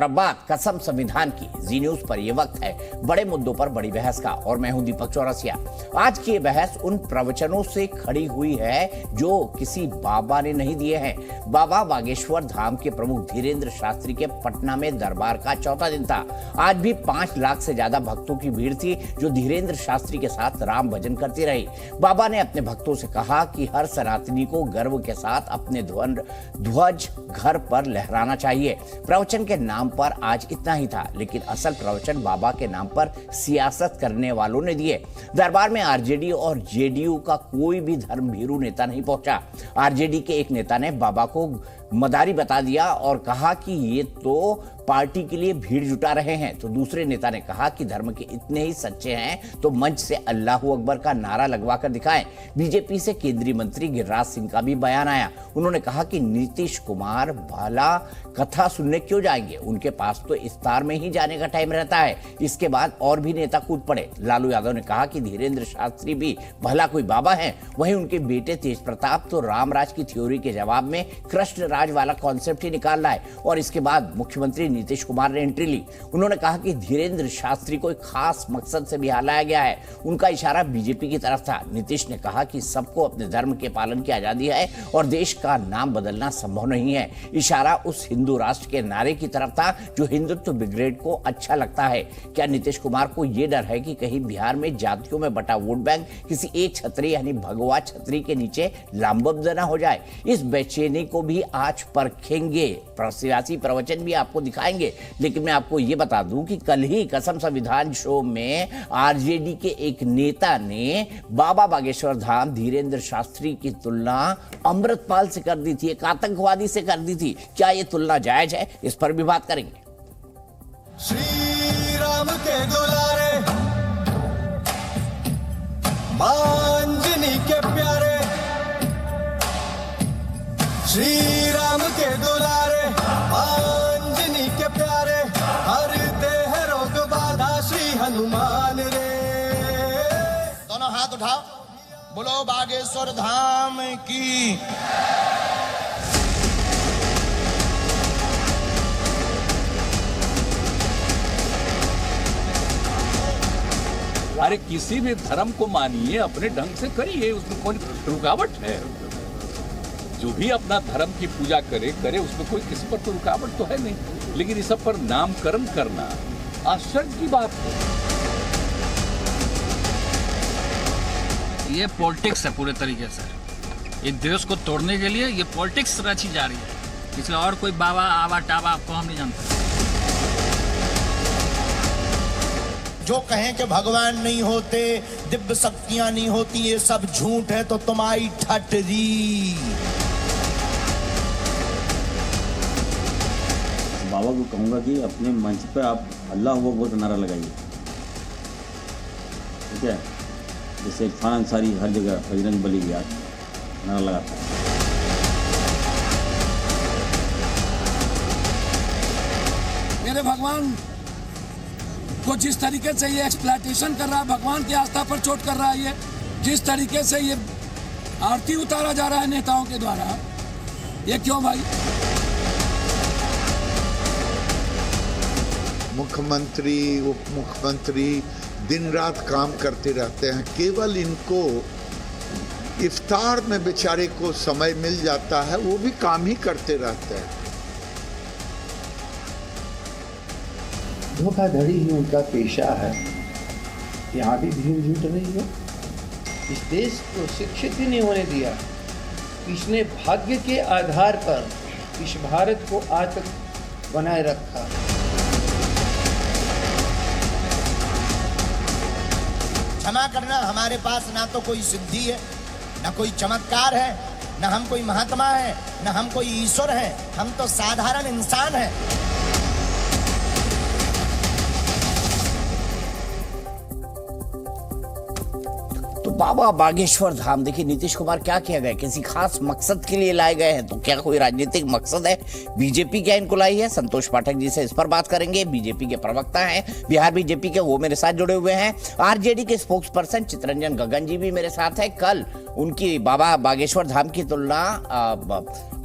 अब बात कसम संविधान की। जी न्यूज पर यह वक्त है बड़े मुद्दों पर बड़ी बहस का, और मैं हूं दीपक चौरसिया। आज की ये बहस उन प्रवचनों से खड़ी हुई है जो किसी बाबा ने नहीं दिए हैं। बाबा बागेश्वर धाम के प्रमुख धीरेन्द्र शास्त्री के पटना में दरबार का चौथा दिन था। आज भी 5 लाख से ज्यादा भक्तों की भीड़ थी जो धीरेन्द्र शास्त्री के साथ राम भजन करती रही। बाबा ने अपने भक्तों से कहा कि हर सनातनी को गर्व के साथ अपने ध्वज घर पर लहराना चाहिए। प्रवचन के नाम पर आज इतना ही था, लेकिन असल प्रवचन बाबा के नाम पर सियासत करने वालों ने दिए। दरबार में आरजेडी और जेडीयू का कोई भी धर्मभीरू नेता नहीं पहुंचा। आरजेडी के एक नेता ने बाबा को मदारी बता दिया और कहा कि ये तो पार्टी के लिए भीड़ जुटा रहे हैं, तो दूसरे नेता ने कहा कि धर्म के इतने ही सच्चे हैं तो मंच से अल्लाहू अकबर का नारा लगवा कर दिखाएं। बीजेपी से केंद्रीय मंत्री गिरिराज सिंह का भी बयान आया। उन्होंने कहा कि नीतीश कुमार भला कथा सुनने क्यों जाएंगे, उनके पास तो इफ्तार में ही जाने का टाइम रहता है। इसके बाद और भी नेता कूद पड़े। लालू यादव ने कहा कि धीरेन्द्र शास्त्री भी भला कोई बाबा है। वहीं उनके बेटे तेज प्रताप तो रामराज की थ्योरी के जवाब में कृष्ण राज वाला कॉन्सेप्ट ही निकाल रहा है। और इसके बाद मुख्यमंत्री नीतीश कुमार ने एंट्री ली। उन्होंने कहा कि धीरेन्द्र शास्त्री को एक खास मकसद से बिहार लाया गया है। उनका इशारा बीजेपी की तरफ था। नीतीश ने कहा कि सबको अपने धर्म के पालन की आजादी है और देश का नाम बदलना संभव नहीं है। इशारा उस हिंदू राष्ट्र के नारे की तरफ था जो हिंदुत्व ब्रिगेड को अच्छा लगता है। क्या नीतीश कुमार को यह डर है कि कहीं बिहार में जातियों में बटा वोट बैंक किसी एक छतरी यानी भगवा छतरी के नीचे लामबंद न हो जाए? इस बेचैनी को भी आज परखेंगे, सियासी प्रवचन भी आपको दिखाएंगे। लेकिन मैं आपको यह बता दूं कि कल ही कसम संविधान शो में आरजेडी के एक नेता ने बाबा बागेश्वर धाम धीरेन्द्र शास्त्री की तुलना अमृतपाल से कर दी थी, एक आतंकवादी से कर दी थी। क्या यह तुलना जायज है? इस पर भी बात करेंगे। श्री राम के दुलारे, अंजनी के प्यारे, श्री राम के दुलारे, अंजनी के प्यारे, हरते हैं रोग बाधा श्री हनुमान रे। दोनों हाथ उठाओ, बोलो बागेश्वर धाम की। अरे किसी भी धर्म को मानिए, अपने ढंग से करिए, उसमें कोई रुकावट है? जो भी अपना धर्म की पूजा करे उसमें कोई किसी पर तो रुकावट तो है नहीं। लेकिन इस सब पर नामकरण करना आश्चर्य की बात है। ये पॉलिटिक्स है पूरे तरीके से। ये देश को तोड़ने के लिए ये पॉलिटिक्स रची जा रही है। इसलिए और कोई बाबा आवा टावा आपको हम नहीं जानते। जो कहें कि भगवान नहीं होते, दिव्य शक्तियां नहीं होती, ये सब झूठ है, तो तुम्हारी ठटरी। बाबा को कहूँगा कि अपने मंच पे आप अल्लाह अकबर का नारा लगाइए, ठीक है? जैसे इरफान अंसारी हर जगह बजरंग बली गया नारा लगाता है। मेरे भगवान को जिस तरीके से ये एक्सप्लॉयटेशन कर रहा है, भगवान की आस्था पर चोट कर रहा है, ये जिस तरीके से ये आरती उतारा जा रहा है नेताओं के द्वारा, ये क्यों भाई? मुख्यमंत्री, उप मुख्यमंत्री दिन रात काम करते रहते हैं। केवल इनको इफ्तार में बेचारे को समय मिल जाता है, वो भी काम ही करते रहते हैं। धोखाधड़ी ही उनका पेशा है। यहाँ भी भीड़ जुट रही है। इस देश को शिक्षित ही नहीं होने दिया। इसने भाग्य के आधार पर इस भारत को आज तक बनाए रखा। क्षमा करना, हमारे पास ना तो कोई सिद्धि है, ना कोई चमत्कार है, ना हम कोई महात्मा है, ना हम कोई ईश्वर है। हम तो साधारण इंसान हैं। तो बाबा बागेश्वर धाम, देखिए नीतीश कुमार क्या किया गया, किसी खास मकसद के लिए लाए गए हैं तो क्या कोई राजनीतिक मकसद है? बीजेपी क्या इनको लाई है? संतोष पाठक जी से इस पर बात करेंगे। बीजेपी के प्रवक्ता हैं बिहार बीजेपी के, वो मेरे साथ जुड़े हुए हैं। आरजेडी के स्पोक्स पर्सन चितरंजन गगन जी भी मेरे साथ है। कल उनकी बाबा बागेश्वर धाम की तुलना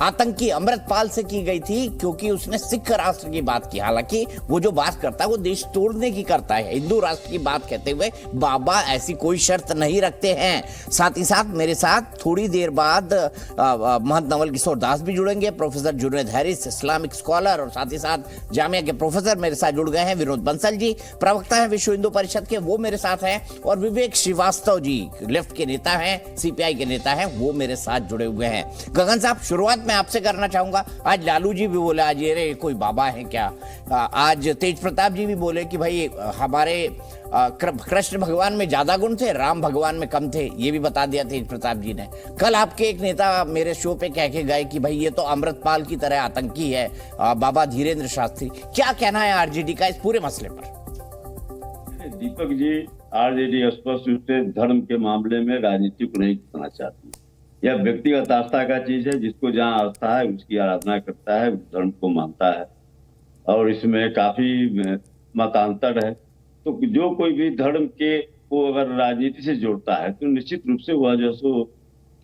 आतंकी अमृतपाल से की गई थी क्योंकि उसने सिख राष्ट्र की बात की। हालांकि वो जो बात करता है वो देश तोड़ने की करता है, हिंदू राष्ट्र की बात कहते हुए बाबा ऐसी कोई शर्त नहीं रखते हैं। साथ ही साथ मेरे साथ थोड़ी देर बाद महंत नवल किशोर दास भी जुड़ेंगे, professor Junaid Harris Islamic scholar, और साथ ही साथ जामिया के प्रोफेसर मेरे साथ जुड़ गए हैं। विनोद बंसल जी प्रवक्ता हैं विश्व हिंदू परिषद के, वो मेरे साथ हैं। और विवेक श्रीवास्तव जी लेफ्ट के नेता हैं, सीपीआई के नेता हैं, वो मेरे साथ जुड़े हुए हैं। गगन साहब, शुरुआत मैं आपसे करना चाहूंगा। आज लालू जी भी बोले आज ये कोई बाबा है क्या, आज तेज प्रताप जी भी बोले कि भाई हमारे कृष्ण भगवान में ज्यादा गुण थे, राम भगवान में कम थे, ये भी बता दिया तेज प्रताप जी ने। कल आपके एक नेता मेरे शो पे कह के गए कि भाई ये तो अमृतपाल की तरह आतंकी है बाबा धीरेन्द्र शास्त्री। क्या कहना है आरजेडी का इस पूरे मसले पर? दीपक जी, आरजेडी स्पष्ट रूप से धर्म के मामले में राजनीति को नहीं करना चाहती। यह व्यक्तिगत आस्था का चीज है, जिसको जहाँ आस्था है उसकी आराधना करता है, उस धर्म को मानता है, और इसमें काफी मतांतर है। तो जो कोई भी धर्म के को अगर राजनीति से जोड़ता है तो निश्चित रूप से वह जो सो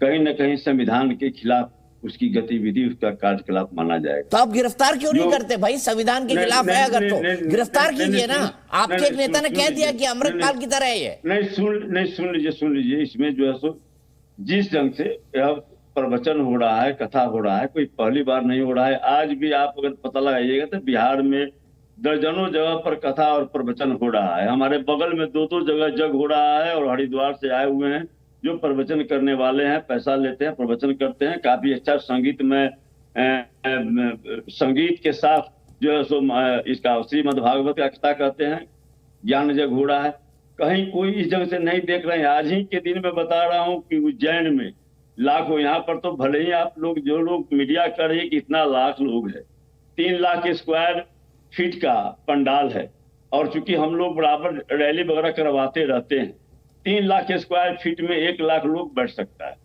कहीं न कहीं संविधान के खिलाफ उसकी गतिविधि, उसका कार्यकलाप माना जाएगा। तो आप गिरफ्तार क्यों नहीं करते भाई? संविधान के खिलाफ है अगर तो गिरफ्तार कीजिए ना। आपके एक नेता ने कह दिया कि अमृतपाल की तरह है ये। सुन लीजिए, इसमें जो है सो जिस ढंग से यह प्रवचन हो रहा है, कथा हो रहा है, कोई पहली बार नहीं हो रहा है। आज भी आप अगर पता लगाइएगा तो बिहार में दर्जनों जगह पर कथा और प्रवचन हो रहा है। हमारे बगल में दो जगह जग हो रहा है, और हरिद्वार से आए हुए हैं जो प्रवचन करने वाले हैं, पैसा लेते हैं, प्रवचन करते हैं। काफी अच्छा संगीत में संगीत के साथ जो है सो इसका श्रीमद् भागवत का कथा कहते हैं, ज्ञान जग हो रहा है। कहीं कोई इस जगह से नहीं देख रहे हैं। आज ही के दिन में बता रहा हूँ कि उज्जैन में लाखों, यहाँ पर तो भले ही आप लोग जो लोग मीडिया कर रही है कि इतना लाख लोग है, 3 लाख स्क्वायर फीट का पंडाल है, और चूंकि हम लोग बराबर रैली वगैरह करवाते रहते हैं, 3 लाख स्क्वायर फीट में 1 लाख लोग बैठ सकता है।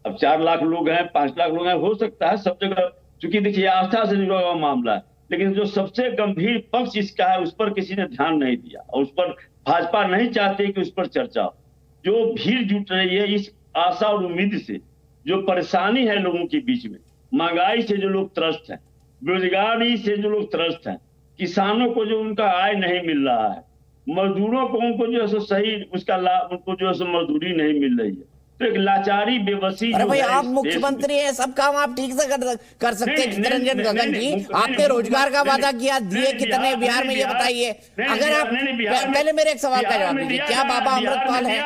अब 4 लाख लोग हैं, 5 लाख लोग हैं, हो सकता है सब जगह, चूंकि देखिए आस्था से जुड़ा हुआ मामला है। लेकिन जो सबसे गंभीर पक्ष इसका है उस पर किसी ने ध्यान नहीं दिया, और उस पर भाजपा नहीं चाहती कि उस पर चर्चा हो। जो भीड़ जुट रही है इस आशा और उम्मीद से, जो परेशानी है लोगों के बीच में, महंगाई से जो लोग त्रस्त हैं, बेरोजगारी से जो लोग त्रस्त हैं, किसानों को जो उनका आय नहीं मिल रहा है, मजदूरों को उनको जो है सो सही उसका लाभ, उनको जो है सो मजदूरी नहीं मिल रही है, तो एक लाचारी बेबसी। अरे भाई आप मुख्यमंत्री हैं, सब काम आप ठीक से कर सकते हैं। चितरंजन गगन जी, आपने रोजगार का वादा किया, दिए कितने बिहार में ये बताइए। अगर आप पहले मेरे एक सवाल का जवाब दीजिए, क्या बाबा अमृतपाल है?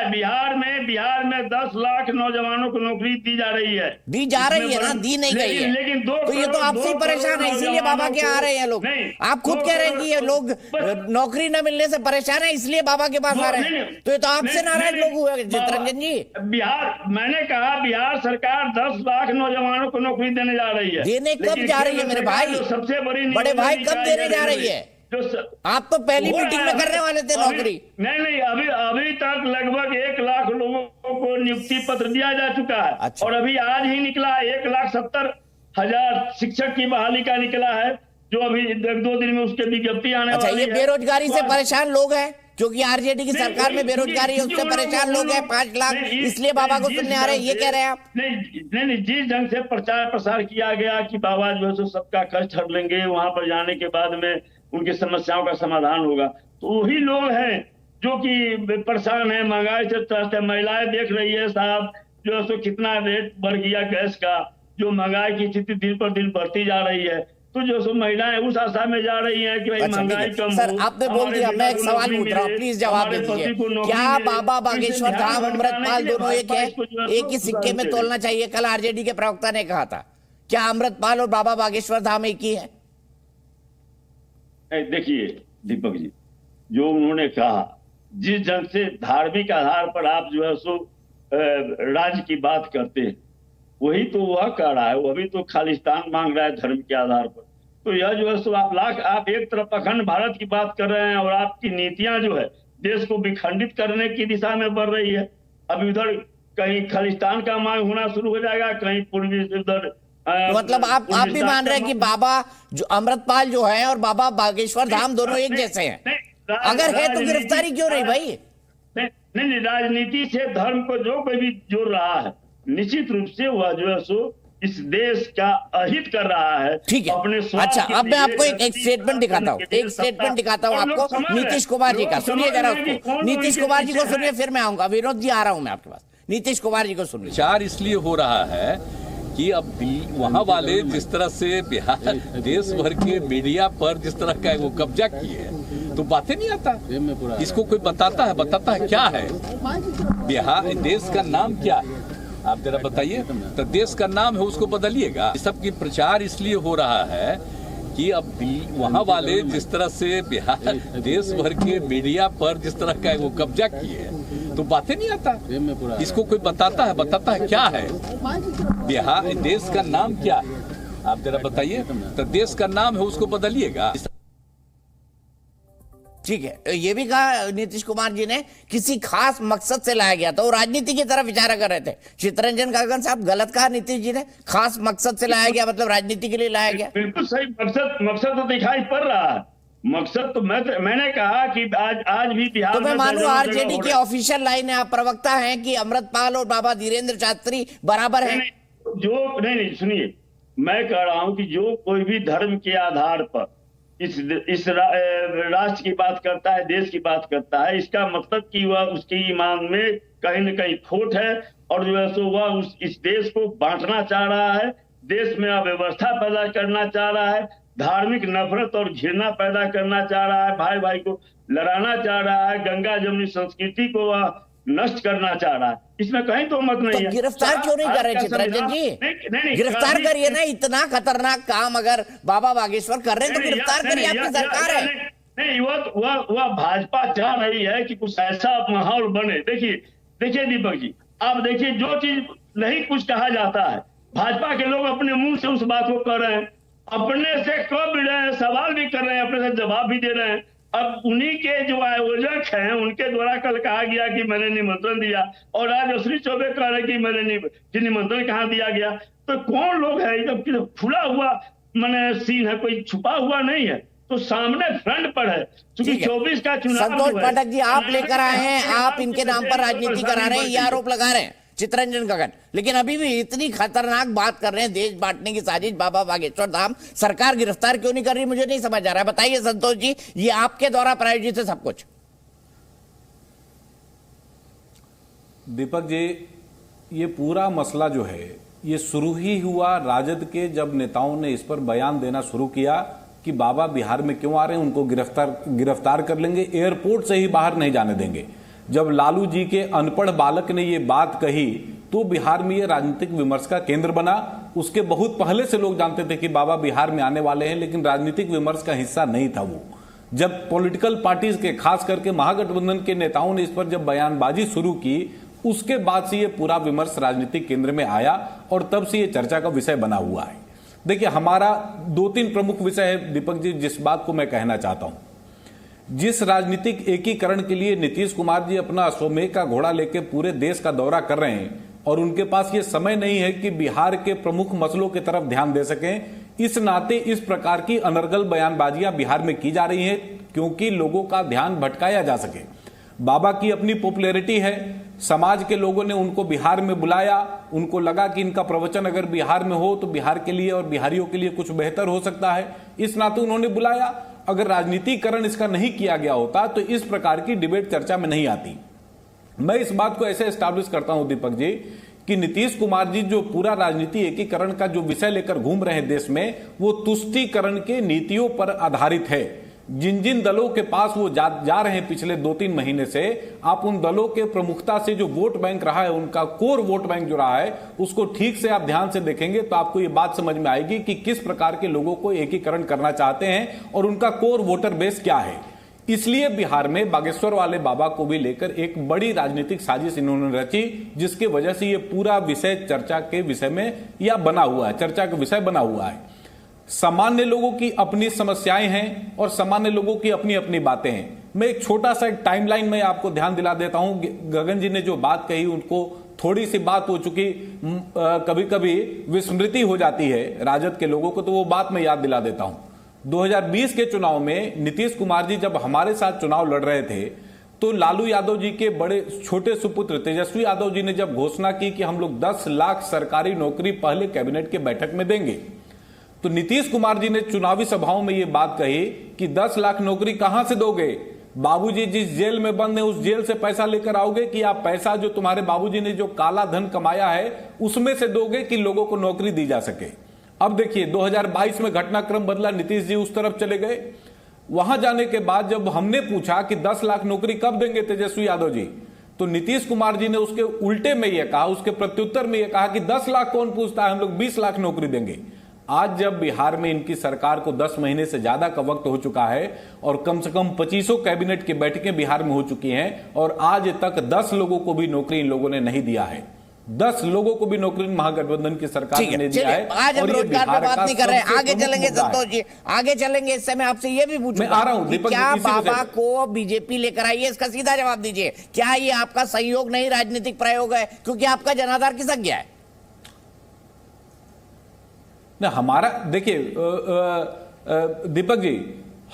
बिहार में 10 लाख नौजवानों को नौकरी दी जा रही है। दी जा रही है ना, दी नहीं गई है। लेकिन तो ये तो आपसे परेशान है, इसीलिए बाबा के आ रहे हैं लोग। आप खुद कह रहे हैं कि ये लोग नौकरी न मिलने से परेशान है, इसलिए बाबा के पास आ रहे हैं। तो ये तो आपसे नाराज लोग हुए चितरंजन जी। बिहार, मैंने कहा बिहार सरकार 10 लाख नौजवानों को नौकरी देने जा रही है। देने कब जा रही है मेरे भाई? सबसे बड़ी बड़े भाई कब देने जा रही है? आप तो पहली मीटिंग में करने वाले थे नौकरी। नहीं, अभी तक लगभग 1 लाख लोगों को नियुक्ति पत्र दिया जा चुका है। अच्छा। और अभी आज ही निकला 1,70,000 शिक्षक की बहाली का निकला है, जो अभी 1-2 दिन में उसके विज्ञप्ति आने वाली है। अच्छा, ये बेरोजगारी से परेशान लोग हैं, क्योंकि आरजेडी की सरकार में बेरोजगारी है, उससे परेशान लोग हैं 5 लाख, इसलिए बाबा को सुनने आ रहे हैं, ये कह रहे हैं आप? नहीं, जिस ढंग से प्रचार प्रसार किया गया कि बाबा जो है सबका कष्ट हर लेंगे, वहां पर जाने के बाद में उनकी समस्याओं का समाधान होगा, तो वही लोग हैं जो कि परेशान है, महंगाई से त्रस्त है। महिलाएं देख रही है साहब जो है सो कितना रेट बढ़ गया गैस का, जो महंगाई की स्थिति दिन पर दिन बढ़ती जा रही है, तो जो सो महिलाएं उस आशा में जा रही हैं कि भाई महंगाई कम हो। सर आपने बोल दिया, मैं एक सवाल पूछ रहा हूँ, प्लीज जवाब दीजिए। क्या बाबा बागेश्वर धाम अमृतपाल दोनों एक है, एक ही सिक्के में तोलना चाहिए? कल आरजेडी के प्रवक्ता ने कहा था, क्या अमृतपाल और बाबा बागेश्वर धाम एक ही है? देखिए दीपक जी, जो उन्होंने कहा, जिस ढंग से धार्मिक आधार पर आप जो है सो राज्य की बात करते हैं, वही तो वह कर रहा है। वो अभी तो खालिस्तान मांग रहा है धर्म के आधार पर। तो यह जो है सो आप एक तरफ अखंड भारत की बात कर रहे हैं, और आपकी नीतियां जो है देश को विखंडित करने की दिशा में बढ़ रही है। अब उधर कहीं खालिस्तान का मांग होना शुरू हो जाएगा, कहीं पूर्वी उधर तो मतलब आप भी मान रहे हैं कि बाबा जो अमृतपाल जो है और बाबा बागेश्वर धाम दोनों एक जैसे हैं? अगर है तो गिरफ्तारी क्यों नहीं भाई? नहीं, राजनीति से धर्म को जो कोई भी जोड़ रहा है, निश्चित रूप से वह जो है सो इस देश का अहित कर रहा है। ठीक है, अपने अच्छा, अब मैं आपको एक स्टेटमेंट दिखाता हूँ, आपको नीतीश कुमार जी का। सुनिए जरा उसको, नीतीश कुमार जी को सुनिए, फिर मैं आऊंगा। विनोद जी आ रहा हूं मैं आपके पास, नीतीश कुमार जी को सुनिए। प्रचार इसलिए हो रहा है कि अब वहां वाले जिस तरह से बिहार देश भर के मीडिया पर जिस तरह का वो कब्जा किए है, तो बातें नहीं आता। इसको कोई बताता है क्या है बिहार, देश का नाम क्या है, आप जरा बताइए। तो देश का नाम है, उसको बदलिएगा। सब की प्रचार इसलिए हो रहा है कि अब वहां वाले जिस तरह से बिहार देश भर के मीडिया पर जिस तरह का वो कब्जा किए है, तो बातें नहीं आता। इसको कोई बताता है क्या है बिहार, देश का नाम क्या है, आप जरा बताइए। तो देश का नाम है, उसको बदलिएगा। ठीक है, ये भी कहा नीतीश कुमार जी ने किसी खास मकसद से लाया गया था, वो राजनीति की तरफ इशारा कर रहे थे। चित्तरंजन कागन साहब, गलत कहा नीतीश जी ने, खास मकसद से लाया गया मतलब राजनीति के लिए लाया गया। बिल्कुल सही, मकसद तो दिखाई पड़ रहा है। मकसद तो मैंने कहा कि आज भी बिहार तो मैं मानूं आरजेडी की ऑफिशियल लाइन है, आप प्रवक्ता हैं कि अमृतपाल और बाबा धीरेन्द्र शास्त्री बराबर हैं। नहीं, सुनिए, मैं कह रहा हूं कि जो कोई भी धर्म के आधार पर इस राष्ट्र की बात करता है, देश की बात करता है, इसका मतलब कि वह उसके ईमान में कहीं न कहीं खोट है, और जो है सो वह इस देश को बांटना चाह रहा है, देश में अव्यवस्था पैदा करना चाह रहा है, धार्मिक नफरत और घृणा पैदा करना चाह रहा है, भाई भाई को लड़ाना चाह रहा है, गंगा जमुनी संस्कृति को वह नष्ट करना चाह रहा है। इसमें कहीं तो मत नहीं है। गिरफ्तार क्यों नहीं कर रहे चित्तरंजन जी? गिरफ्तार करिए ना, इतना खतरनाक काम अगर बाबा बागेश्वर कर रहे हैं तो गिरफ्तार करिए, आपकी सरकार है। नहीं, वह भाजपा चाह रही है कि कुछ ऐसा माहौल बने। देखिए दीपक जी, आप देखिए, जो चीज नहीं कुछ कहा जाता है, भाजपा के लोग अपने मुंह से उस बात को कर रहे हैं, अपने से कह भी रहे हैं, सवाल भी कर रहे हैं, अपने से जवाब भी दे रहे हैं। अब उन्हीं के जो आयोजक हैं, उनके द्वारा कल कहा गया कि मैंने निमंत्रण दिया, और आज अश्विनी चौबे कह रहे कि मैंने निमंत्रण कहाँ दिया गया। तो कौन लोग है, एकदम खुला हुआ मैंने सीन है, कोई छुपा हुआ नहीं है, तो सामने फ्रंट पर है। क्योंकि 24 का चुनाव। संतोष पाठक जी, आप लेकर आए हैं, आप इनके नाम पर राजनीति करा रहे हैं, ये आरोप लगा रहे हैं चित्तरंजन कागन, लेकिन अभी भी इतनी खतरनाक बात कर रहे हैं, देश बांटने की साजिश, बाबा बागेश्वर धाम। सरकार गिरफ्तार क्यों नहीं कर रही, मुझे नहीं समझ आ रहा है। बताइए संतोष जी, ये आपके द्वारा प्रायोजित है सब कुछ। दीपक जी, ये पूरा मसला जो है ये शुरू ही हुआ राजद के जब नेताओं ने इस पर बयान देना शुरू किया कि बाबा बिहार में क्यों आ रहे हैं, उनको गिरफ्तार कर लेंगे, एयरपोर्ट से ही बाहर नहीं जाने देंगे। जब लालू जी के अनपढ़ बालक ने ये बात कही तो बिहार में ये राजनीतिक विमर्श का केंद्र बना। उसके बहुत पहले से लोग जानते थे कि बाबा बिहार में आने वाले हैं, लेकिन राजनीतिक विमर्श का हिस्सा नहीं था वो। जब पॉलिटिकल पार्टीज के, खास करके महागठबंधन के नेताओं ने इस पर जब बयानबाजी शुरू की, उसके बाद से ये पूरा विमर्श राजनीतिक केंद्र में आया और तब से ये चर्चा का विषय बना हुआ है। देखिए, हमारा 2-3 प्रमुख विषय है दीपक जी, जिस बात को मैं कहना चाहता हूं। जिस राजनीतिक एकीकरण के लिए नीतीश कुमार जी अपना अश्वमेध का घोड़ा लेकर पूरे देश का दौरा कर रहे हैं, और उनके पास ये समय नहीं है कि बिहार के प्रमुख मसलों की तरफ ध्यान दे सकें, इस नाते इस प्रकार की अनर्गल बयानबाजियां बिहार में की जा रही हैं क्योंकि लोगों का ध्यान भटकाया जा सके। बाबा की अपनी पॉपुलैरिटी है, समाज के लोगों ने उनको बिहार में बुलाया, उनको लगा कि इनका प्रवचन अगर बिहार में हो तो बिहार के लिए और बिहारियों के लिए कुछ बेहतर हो सकता है, इस नाते उन्होंने बुलाया। अगर राजनीतिकरण इसका नहीं किया गया होता तो इस प्रकार की डिबेट चर्चा में नहीं आती। मैं इस बात को ऐसे एस्टैब्लिश करता हूं दीपक जी कि नीतीश कुमार जी जो पूरा राजनीति एकीकरण का जो विषय लेकर घूम रहे हैं देश में, वो तुष्टीकरण के नीतियों पर आधारित है। जिन जिन दलों के पास वो जा रहे हैं पिछले 2-3 महीने से, आप उन दलों के प्रमुखता से जो वोट बैंक रहा है, उनका कोर वोट बैंक जो रहा है, उसको ठीक से आप ध्यान से देखेंगे तो आपको ये बात समझ में आएगी कि किस प्रकार के लोगों को एकीकरण करना चाहते हैं और उनका कोर वोटर बेस क्या है। इसलिए बिहार में बागेश्वर वाले बाबा को भी लेकर एक बड़ी राजनीतिक साजिश इन्होंने रची, जिसकी वजह से ये पूरा विषय चर्चा के विषय में या बना हुआ है, चर्चा का विषय बना हुआ है। सामान्य लोगों की अपनी समस्याएं हैं और सामान्य लोगों की अपनी अपनी बातें हैं। मैं एक छोटा सा एक टाइमलाइन में आपको ध्यान दिला देता हूं। गगन जी ने जो बात कही उनको थोड़ी सी बात हो चुकी, कभी कभी विस्मृति हो जाती है राजद के लोगों को, तो वो बात मैं याद दिला देता हूं। 2020 के चुनाव में नीतीश कुमार जी जब हमारे साथ चुनाव लड़ रहे थे तो लालू यादव जी के बड़े छोटे सुपुत्र तेजस्वी यादव जी ने जब घोषणा की कि हम लोग 10 लाख सरकारी नौकरी पहले कैबिनेट के बैठक में देंगे, तो नीतीश कुमार जी ने चुनावी सभाओं में यह बात कही कि 10 लाख नौकरी कहां से दोगे? बाबूजी जिस जेल में बंद है उस जेल से पैसा लेकर आओगे कि आप पैसा जो तुम्हारे बाबूजी ने जो काला धन कमाया है उसमें से दोगे कि लोगों को नौकरी दी जा सके? अब देखिए 2022 में घटनाक्रम बदला, नीतीश जी उस तरफ चले गए। वहां जाने के बाद जब हमने पूछा कि 10 लाख नौकरी कब देंगे तेजस्वी यादव जी, तो नीतीश कुमार जी ने उसके उल्टे में यह कहा, उसके प्रत्युत्तर में यह कहा कि 10 लाख कौन पूछता है, हम लोग 20 लाख नौकरी देंगे। आज जब बिहार में इनकी सरकार को 10 महीने से ज्यादा का वक्त हो चुका है और कम से कम 25 कैबिनेट की बैठकें बिहार में हो चुकी हैं और आज तक 10 लोगों को भी नौकरी इन लोगों ने नहीं दिया है। 10 लोगों को भी नौकरी महागठबंधन की सरकार ने दिया है। आज हम रोजगार पे बात नहीं कर रहे हैं, आगे चलेंगे संतोष जी, आगे चलेंगे। इससे मैं आपसे ये भी पूछूंगा, आ रहा हूं दीपक, क्या बाबा को बीजेपी लेकर आई है? इसका सीधा जवाब दीजिए। क्या ये आपका संयोग नहीं, राजनीतिक प्रयोग है, क्योंकि आपका जनाधार खिसक गया है? ना हमारा देखिए दीपक जी,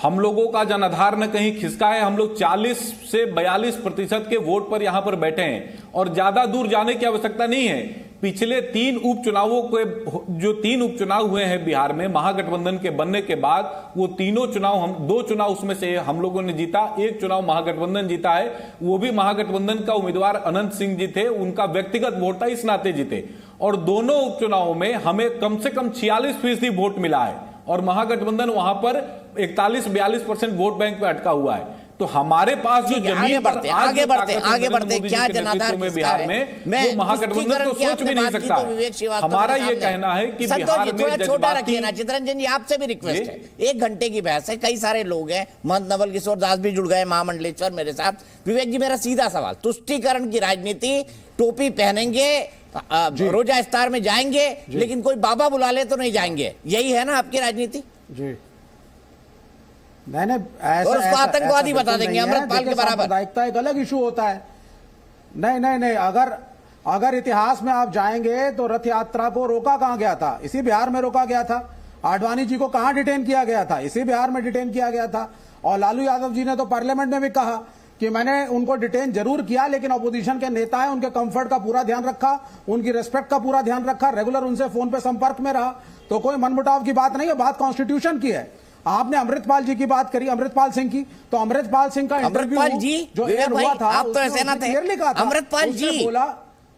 हम लोगों का जनाधार न कहीं खिसका है। हम लोग 40 से 42% के वोट पर यहां पर बैठे हैं और ज्यादा दूर जाने की आवश्यकता नहीं है। पिछले 3 उपचुनावों के जो 3 उपचुनाव हुए हैं बिहार में महागठबंधन के बनने के बाद, वो तीनों चुनाव, हम 2 चुनाव उसमें से हम लोगों ने जीता, 1 चुनाव महागठबंधन जीता है। वो भी महागठबंधन का उम्मीदवार अनंत सिंह जी थे, उनका व्यक्तिगत वोट था, इस नाते जीते। और दोनों उपचुनावों में हमें कम से कम 46% वोट मिला है और महागठबंधन वहां पर 41-42% वोट बैंक पे अटका हुआ है। तो हमारे पास जो जमीन आगे बढ़ते क्या जनाधार में बिहार में वो महागठबंधन तो सोच भी नहीं सकता। हमारा ये कहना है कि बिहार में छोटा रखिए ना। चित्रंजन जी, आपसे भी रिक्वेस्ट है, 1 घंटे की बहस है, कई सारे लोग हैं, महंत नवल किशोर दास भी जुड़ गए, महामंडलेश्वर मेरे साथ। विवेक जी, मेरा सीधा सवाल, तुष्टीकरण की राजनीति, टोपी पहनेंगे, रोजा इफ्तार में जाएंगे, लेकिन कोई बाबा बुला ले तो नहीं जाएंगे, यही है ना आपकी राजनीति? जी नहीं, ऐसा, और उसको आतंकवादी बता देंगे अमृतपाल के बराबर। सांप्रदायिकता एक अलग इशू होता है। नहीं, अगर इतिहास में आप जाएंगे तो रथ यात्रा को रोका कहां गया था? इसी बिहार में रोका गया था। आडवाणी जी को कहां डिटेन किया गया था? इसी बिहार में डिटेन किया गया था। और लालू यादव जी ने तो पार्लियामेंट में भी कहा कि मैंने उनको डिटेन जरूर किया, लेकिन अपोजिशन के नेता है, उनके कंफर्ट का पूरा ध्यान रखा, उनकी रिस्पेक्ट का पूरा ध्यान रखा, रेगुलर उनसे फोन पे संपर्क में रहा। तो कोई मनमुटाव की बात नहीं है, बात कॉन्स्टिट्यूशन की है। आपने अमृतपाल जी की बात करी, अमृतपाल सिंह की, तो अमृतपाल सिंह का इंटरव्यू जो एयर हुआ था, आप तो ऐसे ना थे, अमृतपाल जी बोला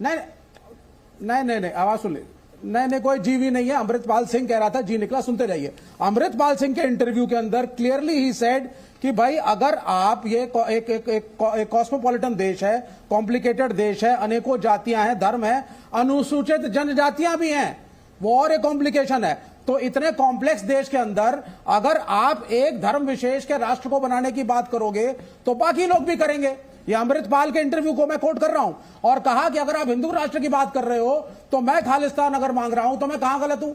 नहीं, आवाज सुन ले, नहीं, कोई जी भी नहीं है। अमृतपाल सिंह कह रहा था, जी निकला, सुनते रहिए। अमृतपाल सिंह के इंटरव्यू के अंदर क्लियरली ही सेड कि भाई अगर आप ये एक कॉस्मोपॉलिटन देश है, कॉम्प्लिकेटेड देश है, अनेकों जातियां हैं, धर्म है, अनुसूचित जनजातियां भी हैं, वो और एक कॉम्प्लिकेशन है। तो इतने कॉम्प्लेक्स देश के अंदर अगर आप एक धर्म विशेष के राष्ट्र को बनाने की बात करोगे तो बाकी लोग भी करेंगे। ये अमृतपाल के इंटरव्यू को मैं कोट कर रहा हूं, और कहा कि अगर आप हिंदू राष्ट्र की बात कर रहे हो तो मैं खालिस्तान अगर मांग रहा हूं तो मैं कहां गलत हूं?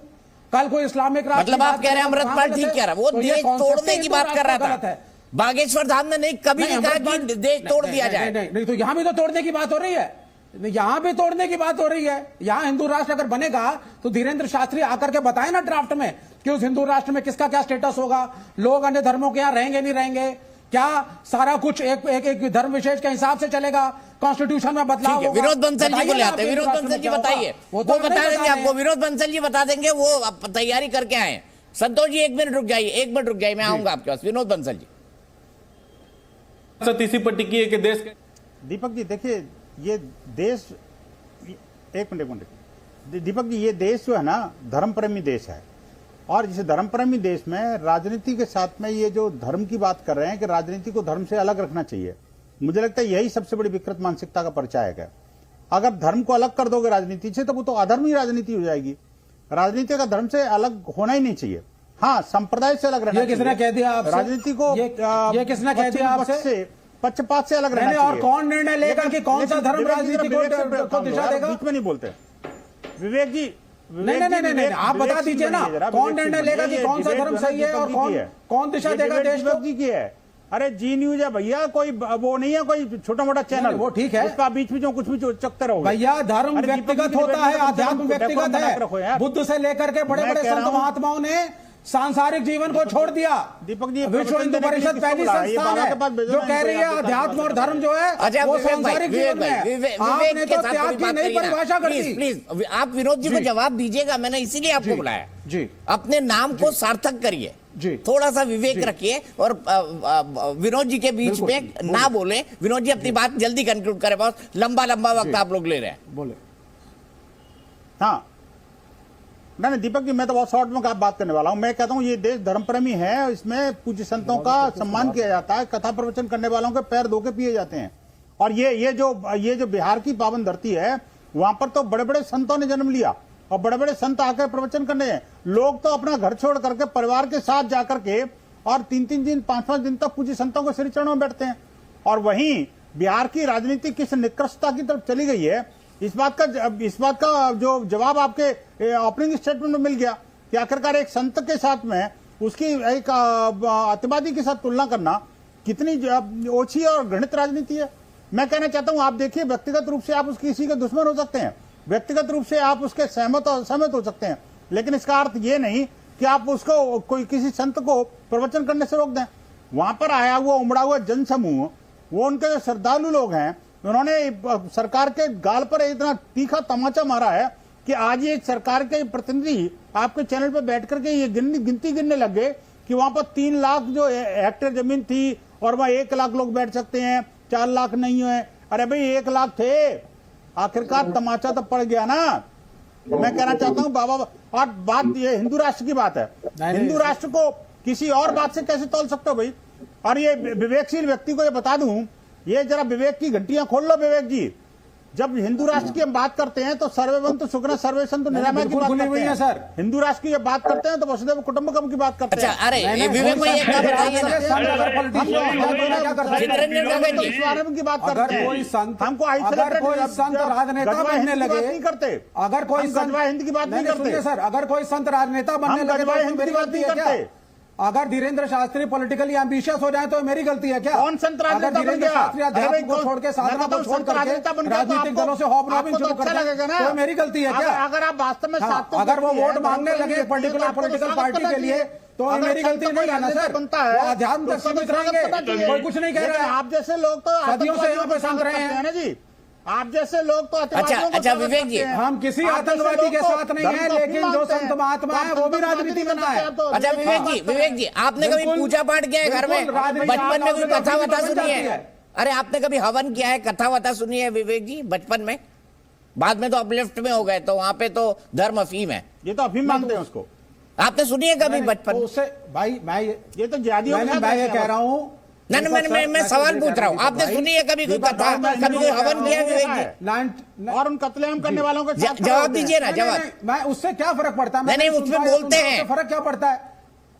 कल कोई इस्लामिक राष्ट्र, मतलब आप कह रहे हैं अमृतपाल ठीक कह रहा है, वो देश तोड़ने की बात कर रहा था। बागेश्वर धाम ने नहीं कभी नहीं कहा कि देश तोड़ दिया जाए। नहीं, तो यहां भी तो तोड़ने की बात हो रही है, यहां भी तोड़ने की बात हो रही है। यहां हिंदू राष्ट्र अगर बनेगा तो धीरेन्द्र शास्त्री आकर के बताए ना ड्राफ्ट में कि उस हिंदू राष्ट्र में किसका क्या स्टेटस होगा, लोग अन्य धर्मों के यहां रहेंगे नहीं रहेंगे, क्या सारा कुछ एक धर्म विशेष के हिसाब से चलेगा, कॉन्स्टिट्यूशन में बदलाव होगा। विनोद बंसल जी को ले आते हैं, विनोद बंसल जी बताइए, वो बता देंगे आपको, विनोद बंसल जी बता देंगे, वो तैयारी करके आए। संतोष जी 1 मिनट रुक जाइए, 1 मिनट रुक जाइए, मैं आऊंगा आपके पास। विनोद बंसल जी, तीसरी पट्टी की है कि देश दीपक जी देखिए, ये देश, एक मिनट दीपक जी, ये देश जो है ना धर्म प्रेमी देश है, और जिस धर्म प्रेमी देश में राजनीति के साथ में ये जो धर्म की बात कर रहे हैं कि राजनीति को धर्म से अलग रखना चाहिए, मुझे लगता है यही सबसे बड़ी विकृत मानसिकता का परिचायक है। अगर धर्म को अलग कर दोगे राजनीति से तो वो तो अधर्मी राजनीति हो जाएगी। राजनीति का धर्म से अलग होना ही नहीं चाहिए। हाँ, संप्रदाय से अलग रहना चाहिए। किसने कह दिया आपसे? राजनीति को ये किसने कह दिया आपसे? पक्षपात से अलग रहना चाहिए। और कौन निर्णय लेगा कि कौन सा धर्म राजनीति को दिशा देगा? बीच में नहीं बोलते विवेक जी। नहीं, आप बता दीजिए ना, कौन निर्णय लेगा कि कौन सा धर्म सही है और कौन दिशा देगा देश को? जी की है, अरे जी न्यूज है भैया, कोई वो नहीं है, कोई छोटा मोटा चैनल। वो ठीक है, उसका बीच में जो कुछ भी चकते रहो भैया। धर्म व्यक्तिगत होता है, अध्यात्म व्यक्तिगत है। बुद्ध से लेकर के बड़े बड़े संत महात्माओं ने सांसारिक जीवन को छोड़ दिया। दीपक जी, विश्व हिंदू परिषद पहली संस्थान है जो कह रही है अध्यात्म और धर्म जो है वो सांसारिक जीवन में है। आपने तो त्याग की नई परिभाषा कर दी। प्लीज आप विनोद जी को जवाब दीजिएगा, मैंने इसीलिए आपको बुलाया जी। अपने नाम को सार्थक करिए जी, थोड़ा सा विवेक रखिए और विनोद जी के बीच में ना बोले। विनोद जी अपनी बात जल्दी कंक्लूड करें, बहुत लंबा वक्त आप लोग ले रहे हैं, बोले। हाँ नहीं दीपक जी, मैं तो बहुत शॉर्ट में आप बात करने वाला हूं। मैं कहता हूं ये देश धर्म प्रेमी है, इसमें पूज्य संतों का सम्मान किया जाता है, कथा प्रवचन करने वालों के पैर धो के पिए जाते हैं। और ये जो बिहार की पावन धरती है, वहां पर तो बड़े बड़े संतों ने जन्म लिया और बड़े बड़े संत आकर प्रवचन करने हैं। लोग तो अपना घर छोड़ करके परिवार के साथ जाकर के और 3-3 दिन 5-5 दिन तक पूज्य संतों के श्री चरणों में बैठते हैं। और वहीं बिहार की राजनीति किस निकृष्टता की तरफ चली गई है, इस बात का जो जवाब आपके ओपनिंग स्टेटमेंट में मिल गया कि आखिरकार एक संत के साथ में उसकी एक अतिवादी के साथ तुलना करना कितनी ओछी और घृणित राजनीति है। मैं कहना चाहता हूं, आप देखिए, व्यक्तिगत रूप से आप उसकी किसी के दुश्मन हो सकते हैं, व्यक्तिगत रूप से आप उसके सहमत हो सकते हैं, लेकिन इसका अर्थ ये नहीं कि आप उसको कोई किसी संत को प्रवचन करने से रोक दें। वहां पर आया हुआ उमड़ा हुआ जनसमूह, वो उनके जो श्रद्धालु लोग हैं, उन्होंने सरकार के गाल पर इतना तीखा तमाचा मारा है कि आज ये सरकार के प्रतिनिधि आपके चैनल पे बैठ करके ये गिनती गिनने लग गए कि वहां पर 3 लाख जो हेक्टेयर जमीन थी और वहां 1 लाख लोग बैठ सकते हैं, 4 लाख नहीं है। अरे भाई 1 लाख थे, आखिरकार तमाचा तो पड़ गया ना। मैं कहना चाहता हूँ बाबा, और बात ये हिंदू राष्ट्र की बात है, हिंदू राष्ट्र को किसी और बात से कैसे तोल सकते हो भाई। और ये विवेकशील व्यक्ति को ये बता दूं, ये जरा विवेक की घंटियां खोल लो विवेक जी। जब हिंदू राष्ट्र की हम बात करते हैं तो सर्वेभवन्तु सुखिनः सर्वे सन्तु निरामया की बात करते हैं सर। हिंदू राष्ट्र की बात करते हैं तो वसुधैव कुटुंबकम की बात करते हैं। अरे विवेक भाई एक बात बताइए ना, स्वारंभ की बात करते हैं, हमको राजनेता बनने लगे नहीं करते, अगर कोई गजवा हिंद की बात नहीं करते सर, अगर कोई संत राजनेता बनने लगे गजवा हिंद की बात नहीं करते। अगर धीरेन्द्र शास्त्री पॉलिटिकली एम्बिशियस हो जाए तो मेरी गलती है क्या? कौन संत राजनेता बन गया? शास्त्री अध्यात्म को छोड़ के साधना को छोड़ करके राजनीतिक दलों से हॉबनॉबिंग शुरू कर लगेगा ना, तो मेरी गलती है क्या? अगर आप वास्तव में अगर वो वोट मांगने लगे पर्टिकुलर पॉलिटिकल पार्टी के लिए तो मेरी गलती नहीं है ना सर। बनता है अध्यात्म तक सीमित रहेंगे, कोई कुछ नहीं कह रहा है। आप जैसे लोग तो सदियों से यहाँ पे संत रहे हैं ना जी, आप जैसे लोग तो अच्छा विवेक जी, हम किसी आतंकवादी के साथ नहीं है, लेकिन जो संत महात्मा है वो भी राजनीति करना है। अच्छा विवेक जी आपने कभी पूजा पाठ किया है घर में? बचपन में कोई कथा वथा सुनी है? अरे आपने कभी हवन किया है, कथा वथा सुनी है विवेक जी बचपन में? बाद में तो अपलिफ्ट में हो गए, तो वहां पे तो धर्म अफीम है। ये तो अफीम मानते हैं उसको। आपने सुनी है कभी बचपन? उससे भाई मैं ये तो ज्यादा मैं ये कह रहा हूँ, नहीं मैं सवाल पूछ रहा हूँ, आपने सुनी है कभी कोई कथा, कभी कोई हवन किया विवेक जी? और उन कत्लेआम करने वालों को जवाब दीजिए ना, जवाब। मैं उससे क्या फर्क पड़ता है? नहीं उसमें बोलते हैं, फर्क क्या पड़ता है?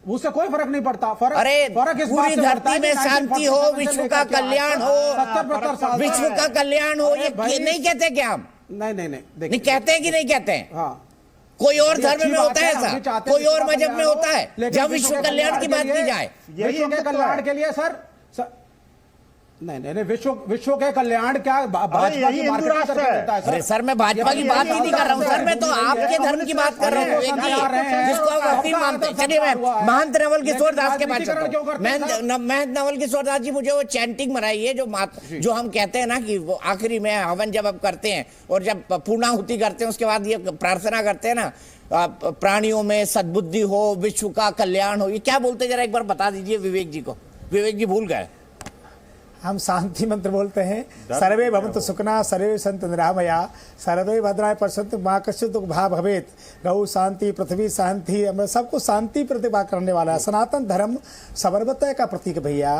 उससे कोई फर्क नहीं पड़ता। फर्क पूरी धरती में शांति हो, विश्व का कल्याण हो, 70-75 विश्व का कल्याण हो, ये नहीं कहते क्या हम? नहीं कहते हैं कि नहीं कहते हैं? कोई और धर्म में होता है ऐसा, कोई और मजहब में होता है जब विश्व कल्याण की बात की जाए? विश्व के कल्याण के लिए सर नहीं विश्व के कल्याण क्या भाजपा की हिंदू राष्ट्र है? अरे सर मैं भाजपा की बात ही नहीं कर रहा हूँ सर, मैं तो आपके धर्म की बात कर रहा हूँ जिसको आप अफीम मानते हैं। चलिए मैं महंत नवल किशोर दास के बात करता हूँ। महंत नवल किशोर दास जी, मुझे वो चैंटिंग मनाइए जो हम कहते हैं ना कि वो आखिरी में हवन जब आप करते हैं और जब पूर्णाहुति करते हैं उसके बाद ये प्रार्थना करते हैं ना, प्राणियों में सद्बुद्धि हो, विश्व का कल्याण हो, ये क्या बोलते जरा एक बार बता दीजिए विवेक जी को। विवेक जी भूल गए। हम शांति मंत्र बोलते हैं, सर्वे भवन्तु सुखिनः सर्वे सन्तु निरामया सर्वे भद्राणि पश्यन्तु मा कश्चित् दुःखं भवेत्। गौ शांति, पृथ्वी शांति, हम सबको शांति प्रतिभा करने वाला है। सनातन धर्म सर्वभूत का प्रतीक भैया।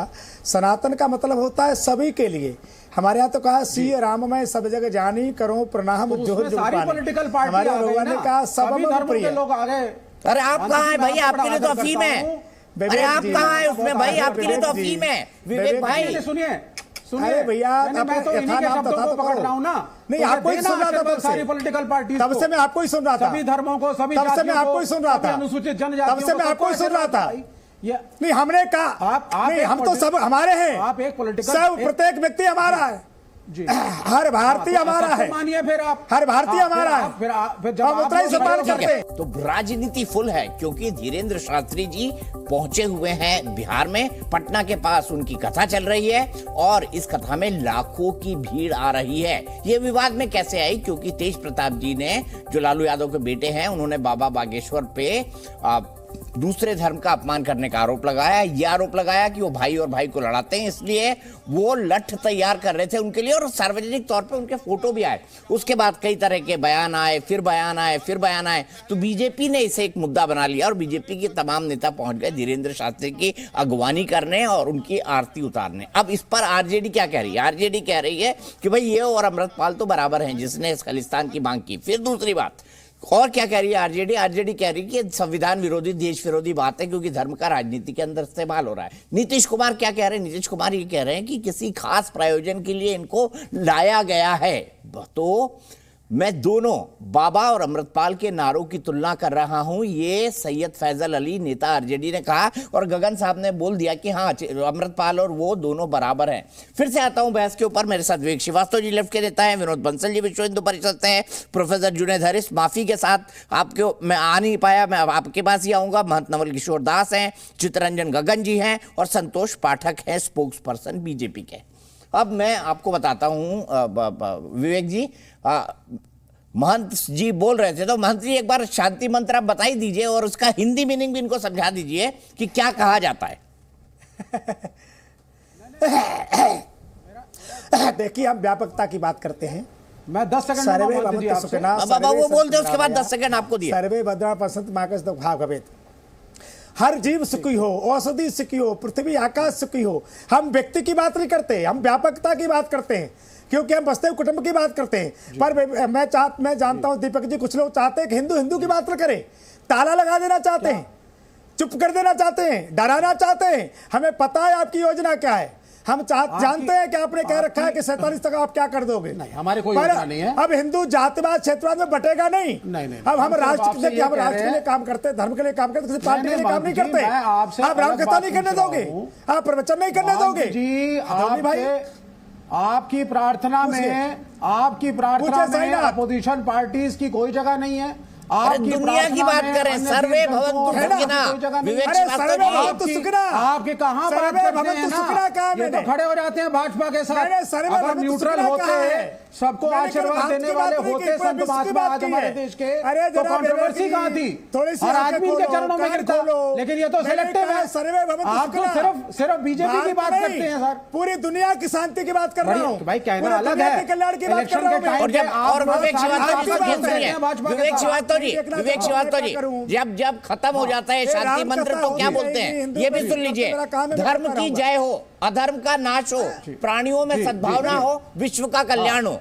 सनातन का मतलब होता है सभी के लिए। हमारे यहाँ तो कहा सी राम मैं सब जगह जानी करो प्रणाम जोहर सारी पॉलिटिकल पार्टी हमारे लोगों ने कहा सब लोग आ गए। अरे आप कहाँ है भाई, आपके लिए तो अफीम है। अरे आप कहाँ है उसमें भाई, आपके लिए तो अफीम है विवेक भाई। सुनिए अरे भैया पकड़ रहा हूँ ना, नहीं आपको ही सुन रहा था सारी पॉलिटिकल पार्टी, तब से मैं आपको ही सुन रहा था, सभी धर्मों को, सभी तब से मैं आपको ही सुन रहा था, अनुसूचित जनजातियों तब से मैं आपको ही सुन रहा था, नहीं हमने कहा नहीं, हम तो सब हमारे हैं, आप एक पॉलिटिकल, सब प्रत्येक व्यक्ति हमारा है जी, हर भारतीय हमारा है, मानिए फिर आप, हर भारतीय हमारा है, फिर जब हम उतना ही सम्मान करते हैं। तो राजनीति फुल है क्योंकि धीरेन्द्र शास्त्री जी पहुंचे हुए हैं बिहार में, पटना के पास उनकी कथा चल रही है और इस कथा में लाखों की भीड़ आ रही है। ये विवाद में कैसे आई? क्योंकि तेज प्रताप जी ने, जो लालू यादव के बेटे हैं, उन्होंने बाबा बागेश्वर पे दूसरे धर्म का अपमान करने का आरोप लगाया। यह आरोप लगाया कि वो भाई और भाई को लड़ाते हैं, इसलिए वो लठ तैयार कर रहे थे उनके लिए और सार्वजनिक तौर पे उनके फोटो भी आए। उसके बाद कई तरह के बयान आए, फिर बयान आए, फिर बयान आए, तो बीजेपी ने इसे एक मुद्दा बना लिया और बीजेपी के तमाम नेता पहुंच गए धीरेन्द्र शास्त्री की अगवानी करने और उनकी आरती उतारने। अब इस पर आरजेडी क्या कह रही है? आरजेडी कह रही है कि भाई ये और अमृतपाल तो बराबर हैं जिसने इस खालिस्तान की मांग की। फिर दूसरी बात और क्या कह रही है आरजेडी? आरजेडी कह रही है कि संविधान विरोधी, देश विरोधी बात है क्योंकि धर्म का राजनीति के अंदर इस्तेमाल हो रहा है। नीतीश कुमार क्या कह रहे हैं? नीतीश कुमार ये कह रहे हैं कि किसी खास प्रयोजन के लिए इनको लाया गया है। तो मैं दोनों बाबा और अमृतपाल के नारों की तुलना कर रहा हूं, ये सैयद फैजल अली नेता आरजेडी ने कहा और गगन साहब ने बोल दिया कि हाँ, अमृतपाल और वो दोनों बराबर हैं। फिर से आता हूं बहस के ऊपर। मेरे साथ विवेक श्रीवास्तव जी लेफ्ट के नेता हैं, विनोद बंसल जी विश्व हिंदू परिषद से हैं, प्रोफेसर जुनैद हरीश, माफी के साथ आपको मैं आ नहीं पाया, मैं आपके पास ही आऊंगा, महंत नवल किशोर दास हैं, चित्तरंजन गगन जी हैं और संतोष पाठक हैं, स्पोक्स पर्सन बीजेपी के। अब मैं आपको बताता हूं विवेक जी, महंत जी बोल रहे थे, तो महंत जी एक बार शांति मंत्र आप बता ही दीजिए और उसका हिंदी मीनिंग भी इनको समझा दीजिए कि क्या कहा जाता है। देखिए, हम व्यापकता की बात करते हैं। मैं 10 सेकंड सर्वे वो बोलते उसके बाद 10 सेकंड आपको दिया। सर्वे भद्रा पसंत माकस भाव भवेत। हर जीव सुखी हो, औषधि सुखी हो, पृथ्वी आकाश सुखी हो। हम व्यक्ति की बात नहीं करते, हम व्यापकता की बात करते हैं क्योंकि हम बसते कुटुंब की बात करते हैं। पर मैं जानता हूं दीपक जी, कुछ लोग चाहते हैं कि हिंदू की बात न करें, ताला लगा देना चाहते हैं, चुप कर देना चाहते हैं, डराना चाहते हैं। हमें पता है आपकी योजना क्या है, हम जानते हैं कि आपने कह रखा है कि 47 तक आप क्या कर दोगे। नहीं, हमारे कोई योजना नहीं है। अब हिंदू जातिवाद क्षेत्रवाद में बटेगा नहीं। अब हम राष्ट्र के लिए काम करते हैं, धर्म के लिए काम करते, किसी पार्टी के लिए काम नहीं करते। आप रामकथा नहीं करने दोगे, आप प्रवचन नहीं करने दोगे जी। भाई आपकी प्रार्थना में अपोजिशन पार्टीज की कोई जगह नहीं है। दुनिया की बात करें, सर्वे भवन्तु सुखिनः। विवेक श्रीवास्तव जी, आपके कहाँ बात करते हैं ना, ये तो खड़े हो जाते हैं भाजपा के साथ। अगर न्यूट्रल होते, सबको आशीर्वाद देने वाले होते संत महात्मा आज हमारे देश के, तो कंट्रोवर्सी कहाँ थी? हर आदमी इनके चरणों में गिरता। लेकिन ये तो सिलेक्टिव है। आप तो सिर्फ बीजेपी की बात करते हैं सर। पूरी दुनिया की शांति की बात कर रहा हूँ भाई, कहना अलग है। इलेक्शन के टाइम विवेक श्रीवास्तव जी, जब खत्म हो जाता है शांति मंत्र तो क्या बोलते हैं? ये भी सुन लीजिए, धर्म की जय हो, अधर्म का नाश हो, प्राणियों में सद्भावना हो, विश्व का कल्याण हो।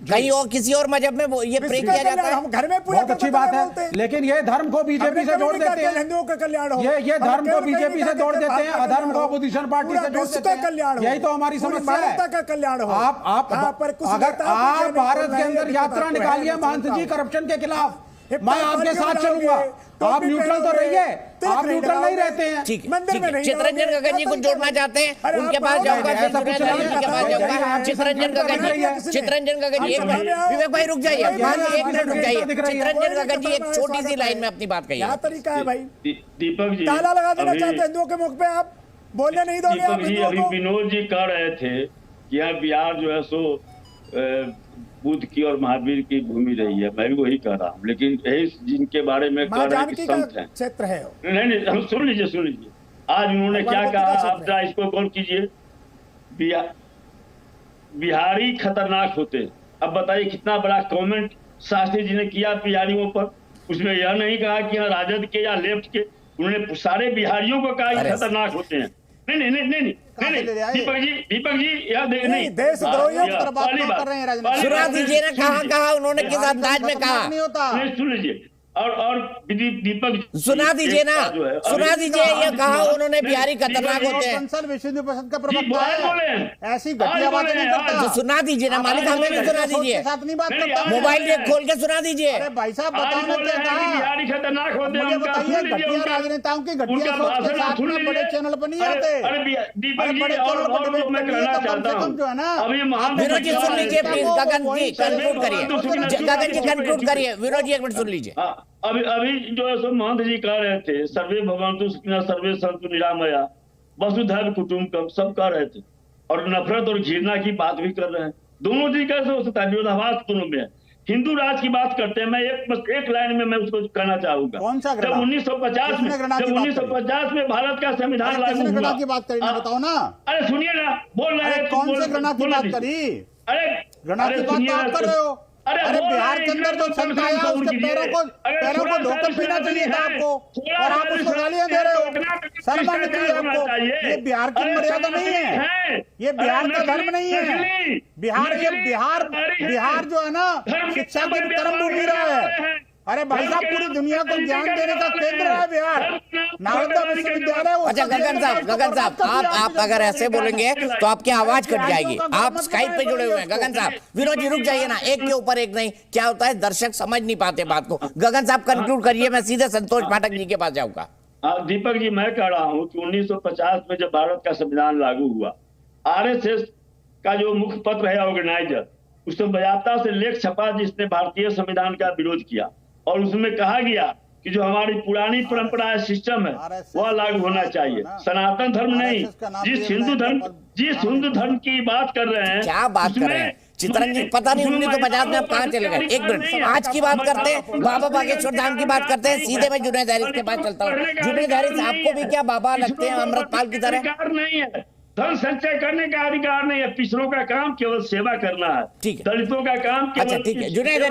कहीं और किसी और मजहब में ये प्रे किया जाता है। हम घर में बहुत अच्छी बात है, लेकिन ये धर्म को बीजेपी से जोड़ देते हैं। हिंदुओं का कल्याण हो, ये धर्म को बीजेपी से जोड़ देते हैं, अधर्म को अपोजिशन पार्टी से जोड़ देते हैं। यही तो हमारी समस्या है। का कल्याण हो। आप अगर आप भारत के अंदर यात्रा निकालिए महंत जी करप्शन के खिलाफ, मैं आपके साथ चलूंगा। आप न्यूट्रल तो रहिए, आप न्यूट्रल नहीं रहते हैं। ठीक है, चित्तरंजन गगन जी कुछ जोड़ना चाहते हैं, उनके पास जाऊंगा, चित्तरंजन गगन जी एक मिनट, विवेक भाई रुक जाइए, 1 मिनट रुक जाइए। चित्तरंजन गगन जी एक छोटी सी लाइन में अपनी बात कहिए। क्या तरीका है भाई? दीपक जी, ताला लगा देना चाहते हैं हिंदुओं के मुख पे, आप बोलने नहीं दोगे। दीपक जी, अभी विनोद जी कह रहे थे कि यहाँ बिहार जो है सो बुद्ध की और महावीर की भूमि रही है। मैं भी वही कह रहा हूँ, लेकिन यही जिनके बारे में कह रहे हैं कि संत हैं, क्षेत्र है। नहीं, हम सुन लीजिए। आज उन्होंने क्या कहा, आप जरा इसको गौर कीजिए। बिहारी खतरनाक होते। अब बताइए कितना बड़ा कमेंट शास्त्री जी ने किया बिहारियों पर। उसमें यह नहीं कहा कि यहाँ राजद के या लेफ्ट के, उन्होंने सारे बिहारियों को कहा खतरनाक होते हैं। नहीं, दीपक जी याद नहीं, देशद्रोहियों की बात कर रहे हैं। सुना दीजिए ना, कहा उन्होंने किस अंदाज में कहा। सुन लीजिए, और दीपक सुना दीजिए ना, सुना दीजिए। ये कहा उन्होंने बिहारी खतरनाक होते हैं। विश्व हिंदू परिषद का प्रवक्ता है, ऐसी घटिया बातें नहीं करता। तो सुना दीजिए ना मालिक, हमें भी सुना दीजिए, मोबाइल खोल के सुना दीजिए। अरे भाई साहब बताओ ना क्या कहा, बिहारी खतरनाक होते हैं। मुझे बताइए घटिया राजनेताओं की घटिया सोच के साथ में बड़े चैनल पर नहीं आते। दीपक जी बड़े चैनल पर डिबेट मैं करनी है कहना तो कम चाहता से कम जो है ना अभी विनोद जी सुन लीजिए प्लीज, गगन जी कंक्लूड करिए, गगन जी कंक्लूड करिए, विनोद जी एक मिनट सुन लीजिए। अभी जो है सो महंत जी कह रहे थे सर्वे भवन्तु सुखिनः सर्वे सन्तु निरामया वसुधैव कुटुम्बकम, सब कह रहे थे और नफरत और घृणा की बात भी कर रहे हैं। दोनों चीज कैसे हो सकता है, विरोधाभास दोनों में है। हिंदू राज की बात करते हैं, मैं एक लाइन में मैं उसको कहना चाहूंगा। जब 1950 में भारत का संविधान लागू हुआ, की बात करी ना, बताओ ना। अरे सुनिए ना, बोल रहे हैं कौन से गणना की बात करी? अरे गणना की बात तो आप कर रहे हो। अरे बिहार के अंदर जो संत आया उसके पैरों को धोकर पीना चाहिए था आपको, और आप उसको गालियां दे रहे हो। शर्म आनी चाहिए आपको। ये बिहार की मर्यादा नहीं है, ये बिहार का धर्म नहीं है। बिहार जो है ना शिक्षा की तरफ बढ़ रहा है। अरे भाई साहब पूरी दुनिया को ज्ञान देने का केंद्र है बिहार, नालंदा विश्वविद्यालय। अच्छा गगन साहब आप अगर ऐसे बोलेंगे तो आपकी आवाज कट जाएगी। आप स्काइप पे जुड़े हुए हैं गगन साहब। विनोद जी रुक जाइए ना, एक के ऊपर एक नहीं, क्या होता है दर्शक समझ नहीं पाते बात को। गगन साहब कंक्लूड करिए, मैं सीधे संतोष पाठक जी के पास जाऊंगा। दीपक जी मैं कह रहा हूँ कि 1950 में जब भारत का संविधान लागू हुआ, आरएसएस का जो मुख्य पत्र है ऑर्गेनाइजर, उसमें बजाबता से लेख छपा जिसने भारतीय संविधान का विरोध किया, और उसमें कहा गया कि जो हमारी पुरानी परंपरा है, सिस्टम है, वह लागू होना चाहिए, सनातन धर्म नहीं। जिस हिंदू धर्म की बात कर रहे हैं, क्या बात कर रहे हैं चित्रंजी, पता नहीं 1950 में आप कहाँ चले गए। एक मिनट, आज की बात करते हैं, बाबा बागेश्वर धाम की बात करते हैं। सीधे मैं जुनैद हैरिस के पास चलता हूँ। जुनैद हैरिस, आपको भी क्या बाबा लगते हैं अमृतपाल की तरह? नहीं है, धन संचय करने का अधिकार नहीं है। पिछड़ों का काम केवल सेवा करना है, ठीक है। दलितों का काम केवल। अच्छा ठीक है, जुनैद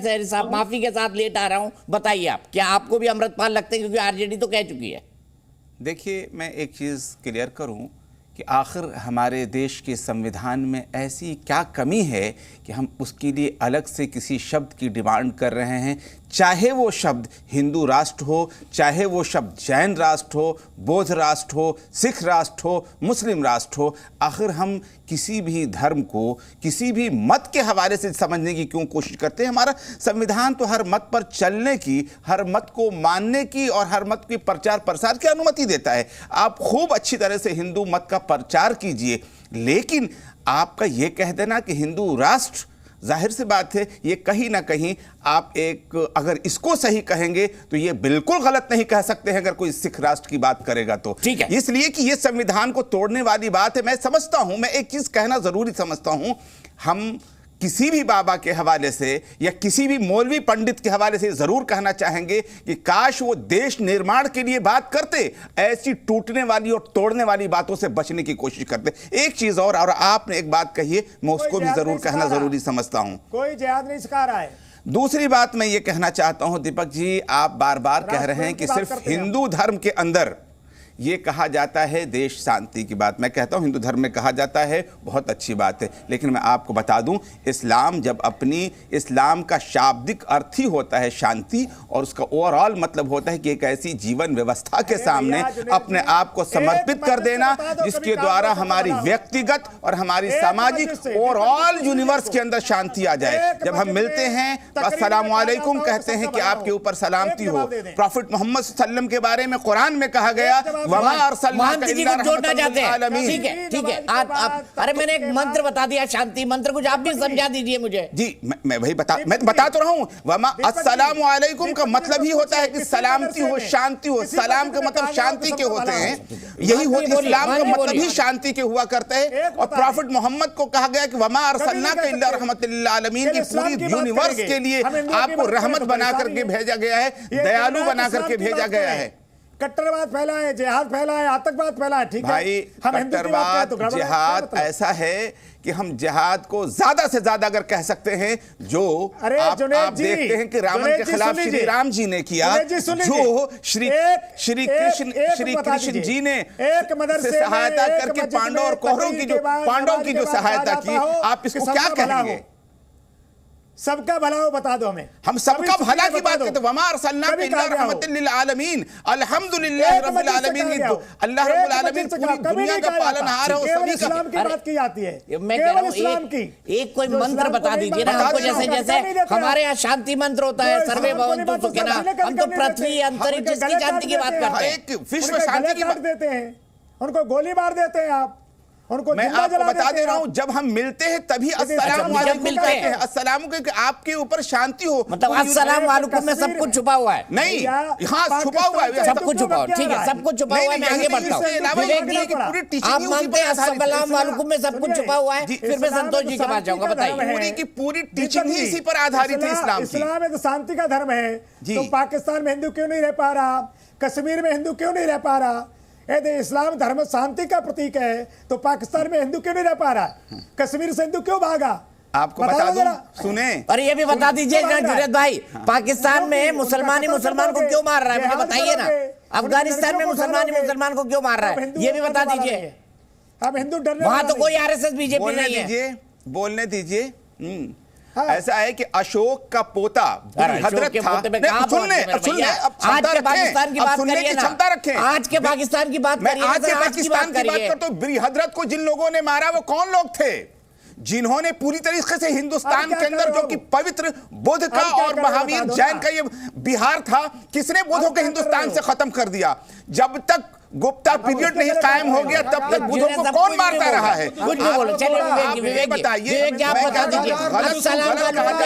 हैरिस साहब माफी के साथ लेट आ रहा हूँ, बताइए आप क्या आपको भी अमृतपाल लगते हैं? क्योंकि आरजेडी तो कह चुकी है। देखिए मैं एक चीज़ क्लियर करूं कि आखिर हमारे देश के संविधान में ऐसी क्या कमी है कि हम उसके लिए अलग से किसी शब्द की डिमांड कर रहे हैं। चाहे वो शब्द हिंदू राष्ट्र हो, चाहे वो शब्द जैन राष्ट्र हो, बौद्ध राष्ट्र हो, सिख राष्ट्र हो, मुस्लिम राष्ट्र हो, आखिर हम किसी भी धर्म को किसी भी मत के हवाले से समझने की क्यों कोशिश करते हैं? हमारा संविधान तो हर मत पर चलने की, हर मत को मानने की और हर मत के प्रचार प्रसार की अनुमति देता है। आप खूब अच्छी तरह से हिंदू मत का प्रचार कीजिए, लेकिन आपका यह कह देना कि हिंदू राष्ट्र, जाहिर सी बात है ये कहीं ना कहीं आप एक, अगर इसको सही कहेंगे तो ये बिल्कुल गलत नहीं कह सकते हैं अगर कोई सिख राष्ट्र की बात करेगा तो। ठीक है, इसलिए कि ये संविधान को तोड़ने वाली बात है। मैं समझता हूं, मैं एक चीज कहना जरूरी समझता हूं, हम किसी भी बाबा के हवाले से या किसी भी मौलवी पंडित के हवाले से जरूर कहना चाहेंगे कि काश वो देश निर्माण के लिए बात करते, ऐसी टूटने वाली और तोड़ने वाली बातों से बचने की कोशिश करते। एक चीज और आपने एक बात कही है, मैं उसको भी जरूर कहना जरूरी समझता हूं। कोई जिहाद नहीं सिखा रहा है। दूसरी बात मैं ये कहना चाहता हूं, दीपक जी आप बार बार कह रहे हैं कि सिर्फ हिंदू धर्म के अंदर ये कहा जाता है देश शांति की बात। मैं कहता हूं हिंदू धर्म में कहा जाता है, बहुत अच्छी बात है, लेकिन मैं आपको बता दूं इस्लाम जब इस्लाम का शाब्दिक अर्थ ही होता है शांति, और उसका ओवरऑल मतलब होता है कि एक ऐसी जीवन व्यवस्था के सामने अपने आप को समर्पित कर देना जिसके द्वारा हमारी व्यक्तिगत और हमारी सामाजिक ओवरऑल यूनिवर्स के अंदर शांति आ जाए। जब हम मिलते हैं तो अस्सलाम वालेकुम कहते हैं कि आपके ऊपर सलामती हो। प्रॉफिट मोहम्मद सल्लल्लाहु अलैहि वसल्लम के बारे में कुरान में कहा गया, महंत जी को जोड़ना चाहते हैं। ठीक है आप अरे मैंने एक मंत्र बता दिया, शांति मंत्र, कुछ आप भी समझा दीजिए मुझे। जी मैं वही बता तो रहा हूँ। वमा अस्सलामु अलैकुम का मतलब ही होता है कि सलामती हो, शांति हो। सलाम का मतलब शांति के होते हैं, यही होती है। इस्लाम का मतलब ही शांति के हुआ करते हैं। और प्रॉफिट मोहम्मद को कहा गया कि वमा अरसलनाका इल्ला रहमतल लिल आलमीन, की पूरी यूनिवर्स के लिए आपको रहमत बना करके भेजा गया है, दयालु बना करके भेजा गया है। कट्टरवाद फैला है, जिहाद फैला है, आतंकवाद फैला है। ठीक है भाई, कट्टरवाद जिहाद ऐसा है कि हम जिहाद को ज्यादा से ज्यादा अगर कह सकते हैं जो आप देखते हैं कि रावण के खिलाफ श्री राम जी ने किया, जो श्री कृष्ण जी ने सहायता करके पांडव और कौरवों की जो सहायता की, आप इसको क्या कहेंगे? सबका भला हो बता दो हमें। हम सबका भला की बात करते हैं। वमा अरसलनाका इल्ला रहमतन लिल आलमीन, अल्हम्दुलिल्लाह रब्बिल आलमीन। अल्लाह रब्बुल आलमीन पूरी दुनिया का पालनहार है और सभी का। इस्लाम की बात की जाती है, मैं कह रहा हूं इस्लाम की। एक कोई मंत्र बता दीजिए ना हमको, जैसे जैसे हमारे यहाँ शांति मंत्र होता है, सर्वे भवन्तु सुखिनः, हम तो पृथ्वी अंतरिक्ष इसकी शांति की बात करते हैं। एक विश्व शांति की बात देते हैं, उनको गोली मार देते हैं आप, उनको मैं आपको बता दे रहा हूं, जब हम मिलते हैं तभी अस्सलाम वालेकुम कहते हैं। अस्सलाम को आपके ऊपर शांति हो, मतलब अस्सलाम वालेकुम में सब कुछ छुपा हुआ है। नहीं, हाँ छुपा हुआ है, सब कुछ छुपा हुआ, ठीक है, सब कुछ छुपा हुआ है। मैं आगे बढ़ता हूँ। आप मानते हैं अस्सलाम वालेकुम में सब कुछ छुपा हुआ है? फिर मैं संतोष जी के पास जाऊंगा, बताइए। पूरी की पूरी टीचिंग ही इसी पर आधारित है इस्लाम की। इस्लाम एक शांति का धर्म है, तो पाकिस्तान में हिंदू क्यों नहीं रह पा रहा, कश्मीर में हिंदू क्यों नहीं रह पा रहा? यदि इस्लाम धर्म शांति का प्रतीक है तो पाकिस्तान में हिंदू क्यों नहीं रह पा रहा, कश्मीर से हिंदू क्यों भागा? आपको बता दूं, सुने और ये भी बता दीजिए जुनैद भाई, पाकिस्तान में मुसलमान ही मुसलमान को क्यों मार रहा है, मुझे बताइए ना। अफगानिस्तान में मुसलमान ही मुसलमान को क्यों मार रहा है, ये भी बता दीजिए। अब हिंदू डरने वहां तो कोई आरएसएस बीजेपी नहीं है। बोलने दीजिए। ऐसा है कि अशोक का पोता हजरत था। सुनने आज के पाकिस्तान की बात करिए ना, क्षमता रखें। आज के पाकिस्तान की बात करिए, आज के पाकिस्तान की बात करता हूं। हजरत को जिन लोगों ने मारा वो कौन लोग थे? जिन्होंने पूरी तरीके से हिंदुस्तान के अंदर जो कि पवित्र बुद्ध का और महावीर जैन का ये बिहार था, किसने बुद्धों को हिंदुस्तान से खत्म कर दिया? जब तक गुप्ता पीरियड नहीं कायम हो गया तब तक बुद्धों को कौन मारता रहा है? कुछ नहीं बोलो, चलिए विवेक बताइए, क्या आप बता दीजिए।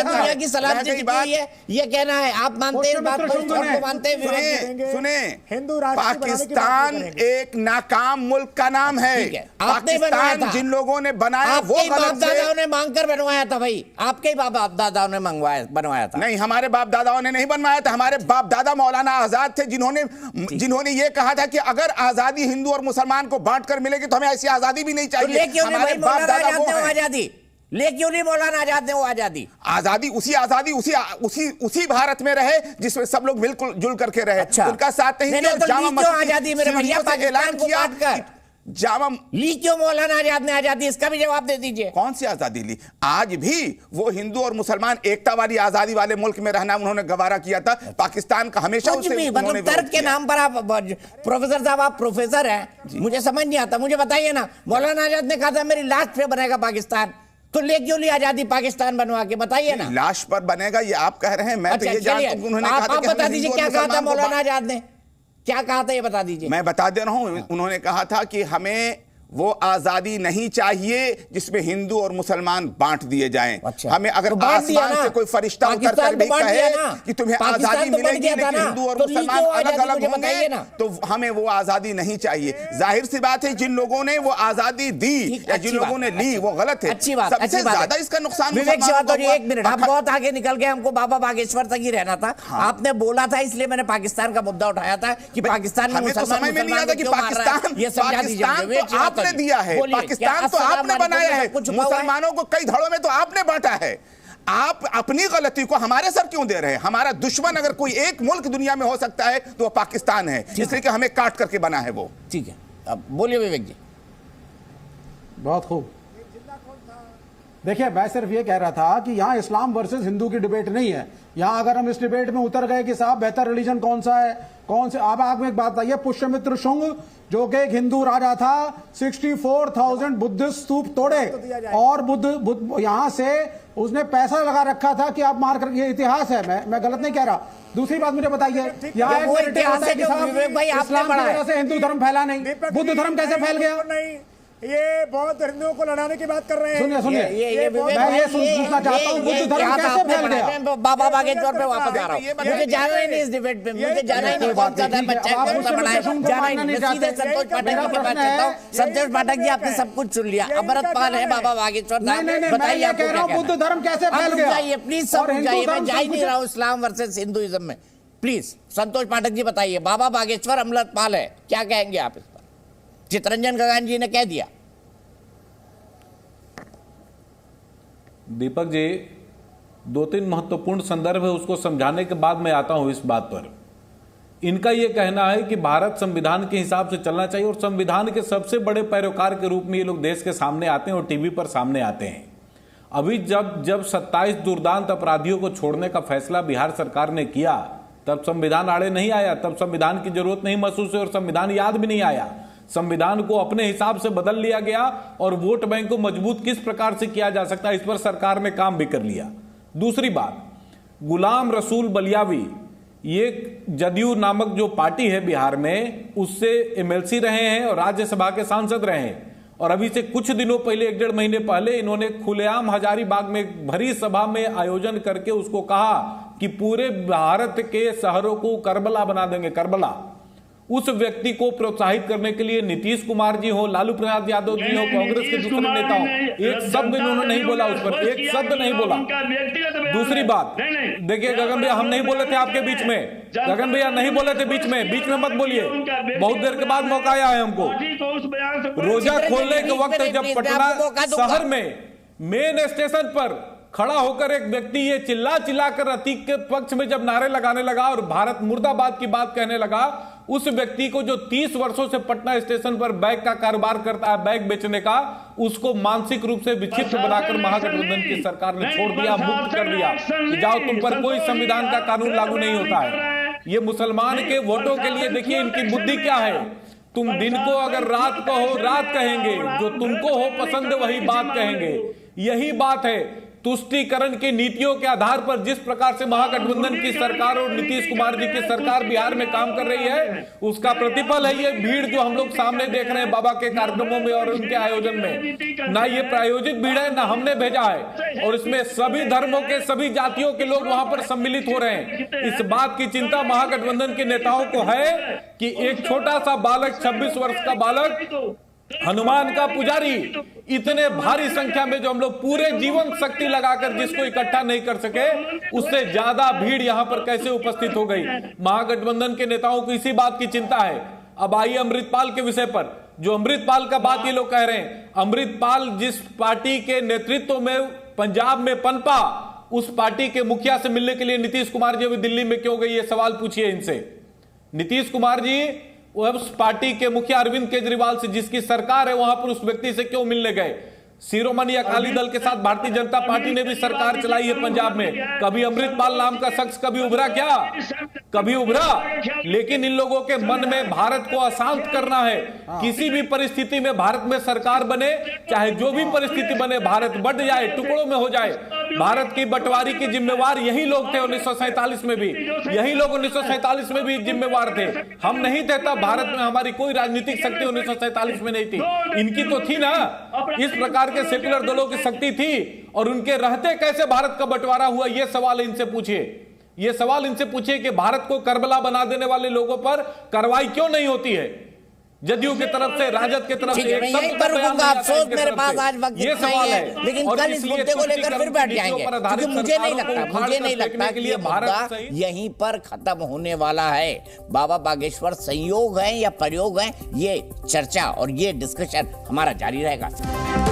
दुनिया की सलामती की है, ये कहना है, आप मानते हैं बात को, मानते हैं विवेक? सुने, पाकिस्तान एक नाकाम मुल्क का नाम है। पाकिस्तान जिन लोगों ने बनाया वो बाप दादाओं ने मांग कर बनवाया था भाई, आपके ही बाप दादाओं ने बनवाया था। नहीं, हमारे बाप दादाओं ने नहीं बनवाया था। हमारे बाप दादा मौलाना आजाद थे, जिन्होंने ये कहा था कि अगर आजादी हिंदू और मुसलमान को बांटकर मिलेगी तो हमें ऐसी आजादी भी नहीं चाहिए। ले क्यों नहीं भाई मौलाना आजाद ने वो आजादी? ले क्यों नहीं मौलाना आजाद ने वो आजादी? आजादी उसी भारत में रहे जिसमें सब लोग मिलकर जुल करके रहे। अच्छा। उनका साथ नहीं दिया। आजादी मेरे भैया पाकिस्तान को बांटकर ली क्यों मौलाना आजाद ने आजादी? इसका भी जवाब दे दीजिए। कौन सी आजादी ली? आज भी वो हिंदू और मुसलमान एकता वाली आजादी वाले मुल्क में रहना उन्होंने गवारा किया था। पाकिस्तान का हमेशा मतलब तर्क के नाम पर आप प्रोफेसर साहब, आप प्रोफेसर हैं, मुझे समझ नहीं आता। मुझे बताइए ना, मौलाना आजाद ने कहा था मेरी लाश पे बनेगा पाकिस्तान, तो ले क्यों ली आजादी पाकिस्तान बनवा के? बताइए ना। लाश पर बनेगा ये आप कह रहे हैं, मैं तो ये जानता हूं उन्होंने कहा था। आप बता दीजिए क्या कहा था मौलाना आजाद ने, क्या कहा था ये बता दीजिए। मैं बता दे रहा हूं, उन्होंने कहा था कि हमें वो आजादी नहीं चाहिए जिसमें हिंदू और मुसलमान बांट दिए जाएं। अच्छा। हमें अगर आसमान से कोई फरिश्ता उतर कर भी कहे कि तुम्हें आजादी मिलेगी लेकिन हिंदू और मुसलमान अलग अलग होंगे तो हमें वो आजादी नहीं चाहिए। जाहिर सी बात है, जिन लोगों ने वो आजादी दी या जिन लोगों ने ली वो गलत है। अच्छी बात, सबसे ज्यादा इसका नुकसान। विवेक शिवाजी, एक मिनट, आप बहुत आगे निकल गए, हमको बाबा बागेश्वर तक ही रहना था। आपने बोला था, इसलिए मैंने पाकिस्तान का मुद्दा उठाया था कि पाकिस्तान में मुसलमान समझ में नहीं आता कि पाकिस्तान ये समझा दीजिए। आपने दिया है, पाकिस्तान तो आपने बनाया है, मुसलमानों को कई धड़ों में तो आपने बांटा है। आप अपनी गलती को हमारे सर क्यों दे रहे हैं? हमारा दुश्मन अगर कोई एक मुल्क दुनिया में हो सकता है तो वो पाकिस्तान है, इसलिए कि हमें काट करके बना है वो। ठीक है, अब बोलिए विवेक जी। बहुत खूब। देखिए, मैं सिर्फ ये कह रहा था कि यहाँ इस्लाम वर्सेस हिंदू की डिबेट नहीं है। यहाँ अगर हम इस डिबेट में उतर गए कि साहब बेहतर रिलीजन कौन सा है, कौन से, अब आप एक बात बताइए, पुष्यमित्र शुंग जो कि एक हिंदू राजा था, 64,000 बुद्धिस्ट स्तूप तोड़े और बुद्ध यहाँ से उसने पैसा लगा रखा था कि आप मार कर, ये इतिहास है, मैं गलत नहीं कह रहा। दूसरी बात मुझे बताइए, यहाँ इस्लाम की वजह से हिंदू धर्म फैला नहीं, बुद्ध धर्म कैसे फैल गया? नहीं, ये बहुत हिंदुओं को लड़ाने की बात कर रहे हैं। सुनिए मैं ये पूछना चाहता हूँ, बुद्ध धर्म कैसे फैल गया? बाबा बागेश्वर पे वापस आ रहा हूँ, मुझे जाना ही नहीं इस डिबेट पे, मुझे जाना ही नहीं। कौन सा धर्म अच्छा है, कौन सा बड़ा है, जाना ही नहीं। सीधे संतोष पाठक जी के पास चलता हूँ। संतोष पाठक जी, आपने सब कुछ सुन लिया। अमृतपाल है बाबा बागेश्वर, बताइए कह रहा हूँ बुद्ध धर्म कैसे फैल गया? प्लीज समझाइए, मैं जा ही नहीं रहा हूँ इस्लाम वर्सेस हिंदुइज्म में। प्लीज संतोष पाठक जी बताइए, बाबा बागेश्वर अमृतपाल है, क्या कहेंगे आप इस पर? चितरंजन गगन जी ने कह दिया। दीपक जी, 2-3 महत्वपूर्ण संदर्भ है, उसको समझाने के बाद मैं आता हूं इस बात पर। इनका यह कहना है कि भारत संविधान के हिसाब से चलना चाहिए और संविधान के सबसे बड़े पैरोकार के रूप में ये लोग देश के सामने आते हैं और टीवी पर सामने आते हैं। अभी जब 27 दुर्दांत अपराधियों को छोड़ने का फैसला बिहार सरकार ने किया, तब संविधान आड़े नहीं आया, तब संविधान की जरूरत नहीं महसूस हुई और संविधान याद भी नहीं आया। संविधान को अपने हिसाब से बदल लिया गया और वोट बैंक को मजबूत किस प्रकार से किया जा सकता है, इस पर सरकार ने काम भी कर लिया। दूसरी बात, गुलाम रसूल बलियावी, ये जदयू नामक जो पार्टी है बिहार में, उससे एमएलसी रहे हैं और राज्यसभा के सांसद रहे हैं। और अभी से कुछ दिनों पहले, 1-1.5 महीने पहले, इन्होंने खुलेआम हजारीबाग में भरी सभा में आयोजन करके उसको कहा कि पूरे भारत के शहरों को करबला बना देंगे, करबला। उस व्यक्ति को प्रोत्साहित करने के लिए नीतीश कुमार जी हो, लालू प्रसाद यादव जी हो, कांग्रेस के दूसरे नेता हो, एक शब्द इन्होंने नहीं बोला, उस पर एक शब्द नहीं बोला। दूसरी बात, देखिए गगन भैया, हम नहीं बोले थे आपके बीच में, गगन भैया नहीं बोले थे बीच में मत बोलिए, बहुत देर के बाद मौका आया है हमको। रोजा खोलने के वक्त जब पटना शहर में मेन स्टेशन पर खड़ा होकर एक व्यक्ति ये चिल्ला कर अतीक के पक्ष में जब नारे लगाने लगा और भारत मुर्दाबाद की बात कहने लगा, उस व्यक्ति को जो 30 वर्षों से पटना स्टेशन पर बैग का कारोबार करता है, बैग बेचने का, उसको मानसिक रूप से विक्षिप्त बनाकर महागठबंधन की सरकार ने छोड़ दिया, मुक्त कर दिया कि जाओ, तुम पर कोई संविधान का कानून लागू नहीं होता है। ये मुसलमान के वोटों के लिए देखिए इनकी बुद्धि क्या है। तुम दिन को अगर रात कहो रात कहेंगे, जो तुमको हो पसंद वही बात कहेंगे। यही बात है तुष्टीकरण की नीतियों के आधार पर जिस प्रकार से महागठबंधन की सरकार और नीतीश कुमार जी की सरकार बिहार में काम कर रही है, उसका प्रतिफल है ये भीड़ जो हम लोग सामने देख रहे हैं बाबा के कार्यक्रमों में और उनके आयोजन में। ना ये प्रायोजित भीड़ है, ना हमने भेजा है, और इसमें सभी धर्मों के, सभी जातियों के लोग वहां पर सम्मिलित हो रहे हैं। इस बात की चिंता महागठबंधन के नेताओं को है कि एक छोटा सा बालक, 26 वर्ष का बालक, हनुमान का पुजारी, इतने भारी संख्या में जो हम लोग पूरे जीवन शक्ति लगाकर जिसको इकट्ठा नहीं कर सके, उससे ज्यादा भीड़ यहां पर कैसे उपस्थित हो गई। महागठबंधन के नेताओं को इसी बात की चिंता है। अब आइए अमृतपाल के विषय पर, जो अमृतपाल का बात ये लोग कह रहे हैं, अमृतपाल जिस पार्टी के नेतृत्व में पंजाब में पनपा, उस पार्टी के मुखिया से मिलने के लिए नीतीश कुमार जी अभी दिल्ली में क्यों गए, ये सवाल पूछिए इनसे। नीतीश कुमार जी उस पार्टी के मुखिया अरविंद केजरीवाल से, जिसकी सरकार है, वहां पर उस व्यक्ति से क्यों मिलने गए। शिरोमणि अकाली दल के साथ भारतीय जनता पार्टी ने भी सरकार चलाई है पंजाब में। कभी अमृतपाल नाम का शख्स कभी उभरा क्या? कभी उभरा? लेकिन इन लोगों के मन में भारत को अशांत करना है। किसी भी परिस्थिति में भारत में सरकार बने, चाहे जो भी परिस्थिति बने, भारत बंट जाए, टुकड़ों में हो जाए। भारत की बंटवारी की जिम्मेवार यही लोग थे 1947 में भी, यही लोग 1947 में भी जिम्मेवार थे। हम नहीं थे तब, भारत में हमारी कोई राजनीतिक शक्ति 1947 में नहीं थी, इनकी तो थी ना। इस प्रकार के सेकुलर दलों की शक्ति थी, और उनके रहते कैसे भारत का बंटवारा हुआ, यह सवाल इनसे पूछिए। यह सवाल इनसे पूछिए कि भारत को करबला बना देने वाले लोगों पर कार्रवाई क्यों नहीं होती है। जदयू की तरफ से, राजद की तरफ से एक शब्द का बयान नहीं आता है। मेरे पास आज वक्त ये सवाल है, लेकिन कल इस मुद्दे को लेकर फिर बैठ जाएंगे, क्योंकि मुझे नहीं लगता कि ये मुद्दा यहीं पर खत्म होने वाला है। बाबा बागेश्वर संयोग है या प्रयोग है, ये चर्चा और ये डिस्कशन हमारा जारी रहेगा।